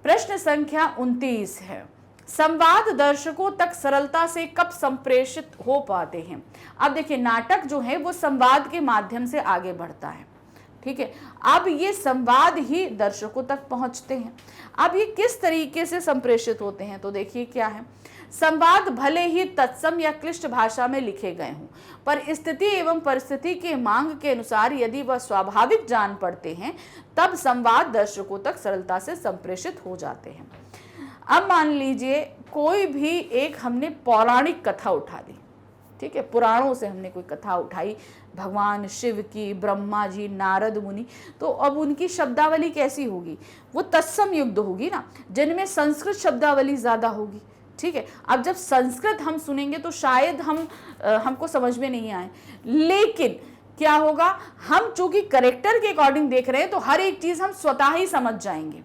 प्रश्न संख्या 29 है, संवाद दर्शकों तक सरलता से कब संप्रेषित हो पाते हैं। अब देखिए, नाटक जो है वो संवाद के माध्यम से आगे बढ़ता है, ठीक है। अब ये संवाद ही दर्शकों तक पहुंचते हैं। अब ये किस तरीके से संप्रेषित होते हैं, तो देखिए क्या है, संवाद भले ही तत्सम या क्लिष्ट भाषा में लिखे गए हों, पर स्थिति एवं परिस्थिति के मांग के अनुसार यदि वह स्वाभाविक जान पड़ते हैं, तब संवाद दर्शकों तक सरलता से संप्रेषित हो जाते हैं। अब मान लीजिए कोई भी एक हमने पौराणिक कथा उठा ली, ठीक है, पुराणों से हमने कोई कथा उठाई, भगवान शिव की, ब्रह्मा जी, नारद मुनि, तो अब उनकी शब्दावली कैसी होगी, वो तत्सम युक्त होगी ना, जिनमें संस्कृत शब्दावली ज्यादा होगी, ठीक है। अब जब संस्कृत हम सुनेंगे तो शायद हमको समझ में नहीं आए, लेकिन क्या होगा, हम चूंकि करेक्टर के अकॉर्डिंग देख रहे हैं तो हर एक चीज हम स्वतः ही समझ जाएंगे।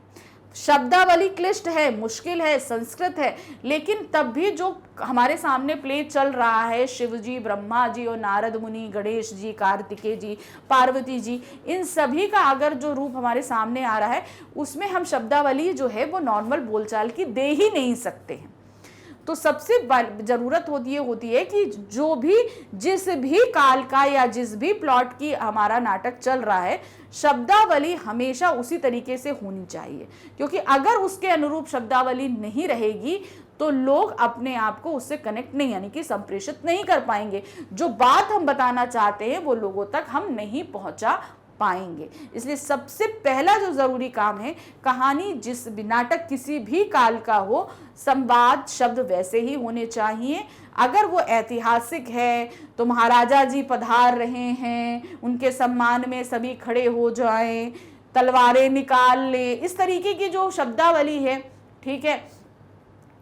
शब्दावली क्लिष्ट है, मुश्किल है, संस्कृत है, लेकिन तब भी जो हमारे सामने प्ले चल रहा है, शिव जी, ब्रह्मा जी और नारद मुनि, गणेश जी, कार्तिकेय जी, पार्वती जी, इन सभी का अगर जो रूप हमारे सामने आ रहा है, उसमें हम शब्दावली जो है वो नॉर्मल बोलचाल की दे ही नहीं सकते हैं। तो सबसे जरूरत होती है कि जो भी, जिस भी काल का या जिस भी प्लॉट की हमारा नाटक चल रहा है, शब्दावली हमेशा उसी तरीके से होनी चाहिए, क्योंकि अगर उसके अनुरूप शब्दावली नहीं रहेगी तो लोग अपने आप को उससे कनेक्ट नहीं, यानी कि संप्रेषित नहीं कर पाएंगे। जो बात हम बताना चाहते हैं वो लोगों तक हम नहीं पहुंचा पाएंगे। इसलिए सबसे पहला जो ज़रूरी काम है, कहानी जिस भी नाटक किसी भी काल का हो, संवाद शब्द वैसे ही होने चाहिए। अगर वो ऐतिहासिक है तो महाराजा जी पधार रहे हैं, उनके सम्मान में सभी खड़े हो जाएं, तलवारें निकाल ले, इस तरीके की जो शब्दावली है, ठीक है,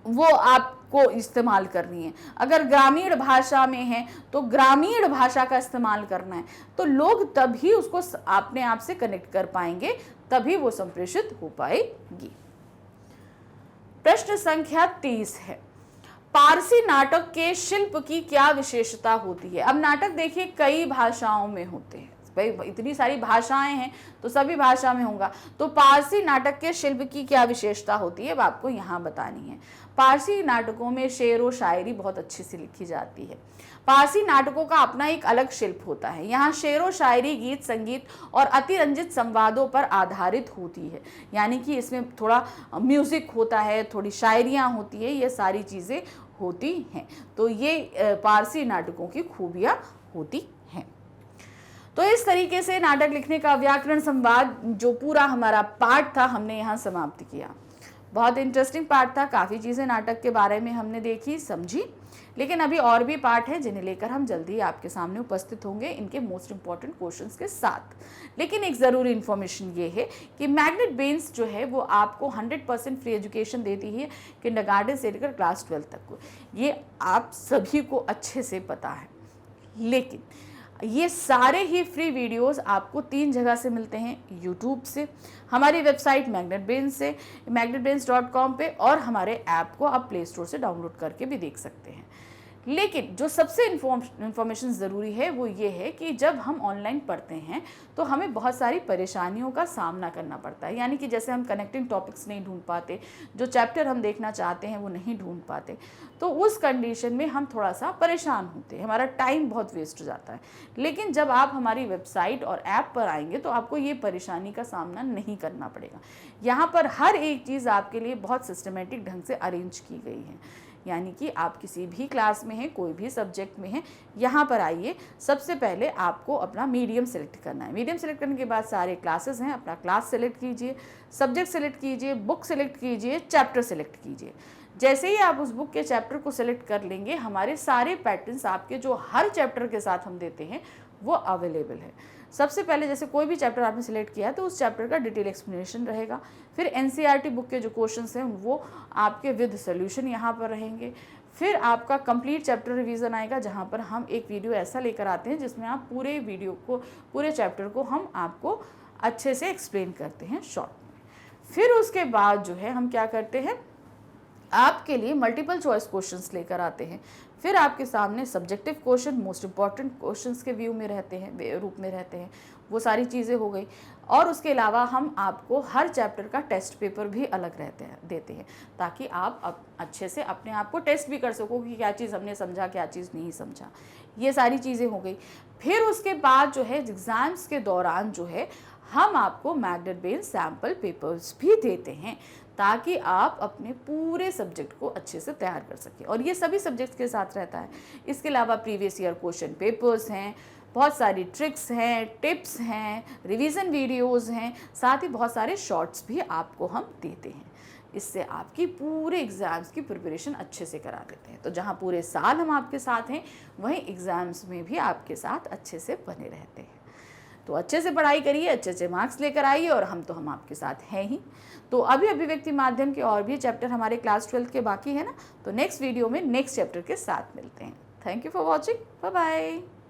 वो आपको इस्तेमाल करनी है। अगर ग्रामीण भाषा में है तो ग्रामीण भाषा का इस्तेमाल करना है, तो लोग तभी उसको अपने आप से कनेक्ट कर पाएंगे, तभी वो संप्रेषित हो पाएगी। प्रश्न संख्या 30 है, पारसी नाटक के शिल्प की क्या विशेषता होती है। अब नाटक देखिए कई भाषाओं में होते हैं, भाई इतनी सारी भाषाएं हैं तो सभी भाषा में होगा, तो पारसी नाटक के शिल्प की क्या विशेषता होती है, अब आपको यहाँ बतानी है। पारसी नाटकों में शेर व शायरी बहुत अच्छी से लिखी जाती है। पारसी नाटकों का अपना एक अलग शिल्प होता है। यहाँ शेर व शायरी, गीत संगीत और अतिरंजित संवादों पर आधारित होती है, यानी कि इसमें थोड़ा म्यूजिक होता है, थोड़ी शायरियाँ होती है, ये सारी चीज़ें होती हैं। तो ये पारसी नाटकों की खूबियाँ होती हैं। तो इस तरीके से नाटक लिखने का व्याकरण संवाद जो पूरा हमारा पार्ट था, हमने यहाँ समाप्त किया। बहुत इंटरेस्टिंग पार्ट था, काफ़ी चीज़ें नाटक के बारे में हमने देखी, समझी, लेकिन अभी और भी पार्ट है जिन्हें लेकर हम जल्दी आपके सामने उपस्थित होंगे इनके मोस्ट इंपॉर्टेंट क्वेश्चंस के साथ। लेकिन एक ज़रूरी इन्फॉर्मेशन ये है कि मैग्नेट बेन्स जो है वो आपको 100% फ्री एजुकेशन देती है, किंडरगार्टन से लेकर क्लास 12 तक को। ये आप सभी को अच्छे से पता है, लेकिन ये सारे ही फ्री वीडियोस आपको 3 जगह से मिलते हैं, यूट्यूब से, हमारी वेबसाइट मैग्नेटब्रेन्स से, magnetbrains.com पे, और हमारे ऐप को आप प्ले स्टोर से डाउनलोड करके भी देख सकते हैं। लेकिन जो सबसे इन्फॉर्मेशन ज़रूरी है वो ये है कि जब हम ऑनलाइन पढ़ते हैं तो हमें बहुत सारी परेशानियों का सामना करना पड़ता है, यानी कि जैसे हम कनेक्टिंग टॉपिक्स नहीं ढूंढ पाते, जो चैप्टर हम देखना चाहते हैं वो नहीं ढूंढ पाते, तो उस कंडीशन में हम थोड़ा सा परेशान होते हैं, हमारा टाइम बहुत वेस्ट हो जाता है। लेकिन जब आप हमारी वेबसाइट और ऐप पर आएंगे तो आपको ये परेशानी का सामना नहीं करना पड़ेगा। यहाँ पर हर एक चीज़ आपके लिए बहुत सिस्टमेटिक ढंग से अरेंज की गई है, यानी कि आप किसी भी क्लास में हैं, कोई भी सब्जेक्ट में हैं, यहाँ पर आइए। सबसे पहले आपको अपना मीडियम सेलेक्ट करना है। मीडियम सेलेक्ट करने के बाद सारे क्लासेस हैं, अपना क्लास सेलेक्ट कीजिए, सब्जेक्ट सेलेक्ट कीजिए, बुक सेलेक्ट कीजिए, चैप्टर सेलेक्ट कीजिए। जैसे ही आप उस बुक के चैप्टर को सेलेक्ट कर लेंगे, हमारे सारे पैटर्न्स आपके जो हर चैप्टर के साथ हम देते हैं वो अवेलेबल है। सबसे पहले जैसे कोई भी चैप्टर आपने सिलेक्ट किया है तो उस चैप्टर का डिटेल एक्सप्लेनेशन रहेगा। फिर एनसीईआरटी बुक के जो क्वेश्चंस हैं वो आपके विद सॉल्यूशन यहाँ पर रहेंगे। फिर आपका कंप्लीट चैप्टर रिवीजन आएगा, जहाँ पर हम एक वीडियो ऐसा लेकर आते हैं जिसमें आप पूरे वीडियो को, पूरे चैप्टर को हम आपको अच्छे से एक्सप्लेन करते हैं शॉर्ट में। फिर उसके बाद जो है हम क्या करते हैं, आपके लिए मल्टीपल चॉइस क्वेश्चंस लेकर आते हैं। फिर आपके सामने subjective question most important questions के व्यू में रहते हैं, रूप में रहते हैं, वो सारी चीज़ें हो गई। और उसके अलावा हम आपको हर चैप्टर का टेस्ट पेपर भी अलग देते हैं, ताकि आप अच्छे से अपने आप को टेस्ट भी कर सको कि क्या चीज़ हमने समझा, क्या चीज़ नहीं समझा, ये सारी चीज़ें हो गई। फिर उसके बाद जो है एग्ज़ाम्स के दौरान जो है हम आपको मैग्नेटब्रेन्स सैम्पल पेपर्स भी देते हैं, ताकि आप अपने पूरे सब्जेक्ट को अच्छे से तैयार कर सकें। और ये सभी सब्जेक्ट्स के साथ रहता है। इसके अलावा प्रीवियस ईयर क्वेश्चन पेपर्स हैं, बहुत सारी ट्रिक्स हैं, टिप्स हैं, रिवीजन वीडियोस हैं, साथ ही बहुत सारे शॉर्ट्स भी आपको हम देते हैं। इससे आपकी पूरे एग्ज़ाम्स की प्रिपरेशन अच्छे से करा देते हैं। तो जहाँ पूरे साल हम आपके साथ हैं, वहीं एग्ज़ाम्स में भी आपके साथ अच्छे से बने रहते हैं। तो अच्छे से पढ़ाई करिए, अच्छे से मार्क्स लेकर आइए, और हम आपके साथ हैं ही। तो अभी अभिव्यक्ति माध्यम के और भी चैप्टर हमारे क्लास 12 के बाकी है ना, तो नेक्स्ट वीडियो में नेक्स्ट चैप्टर के साथ मिलते हैं। Thank you for watching, bye bye.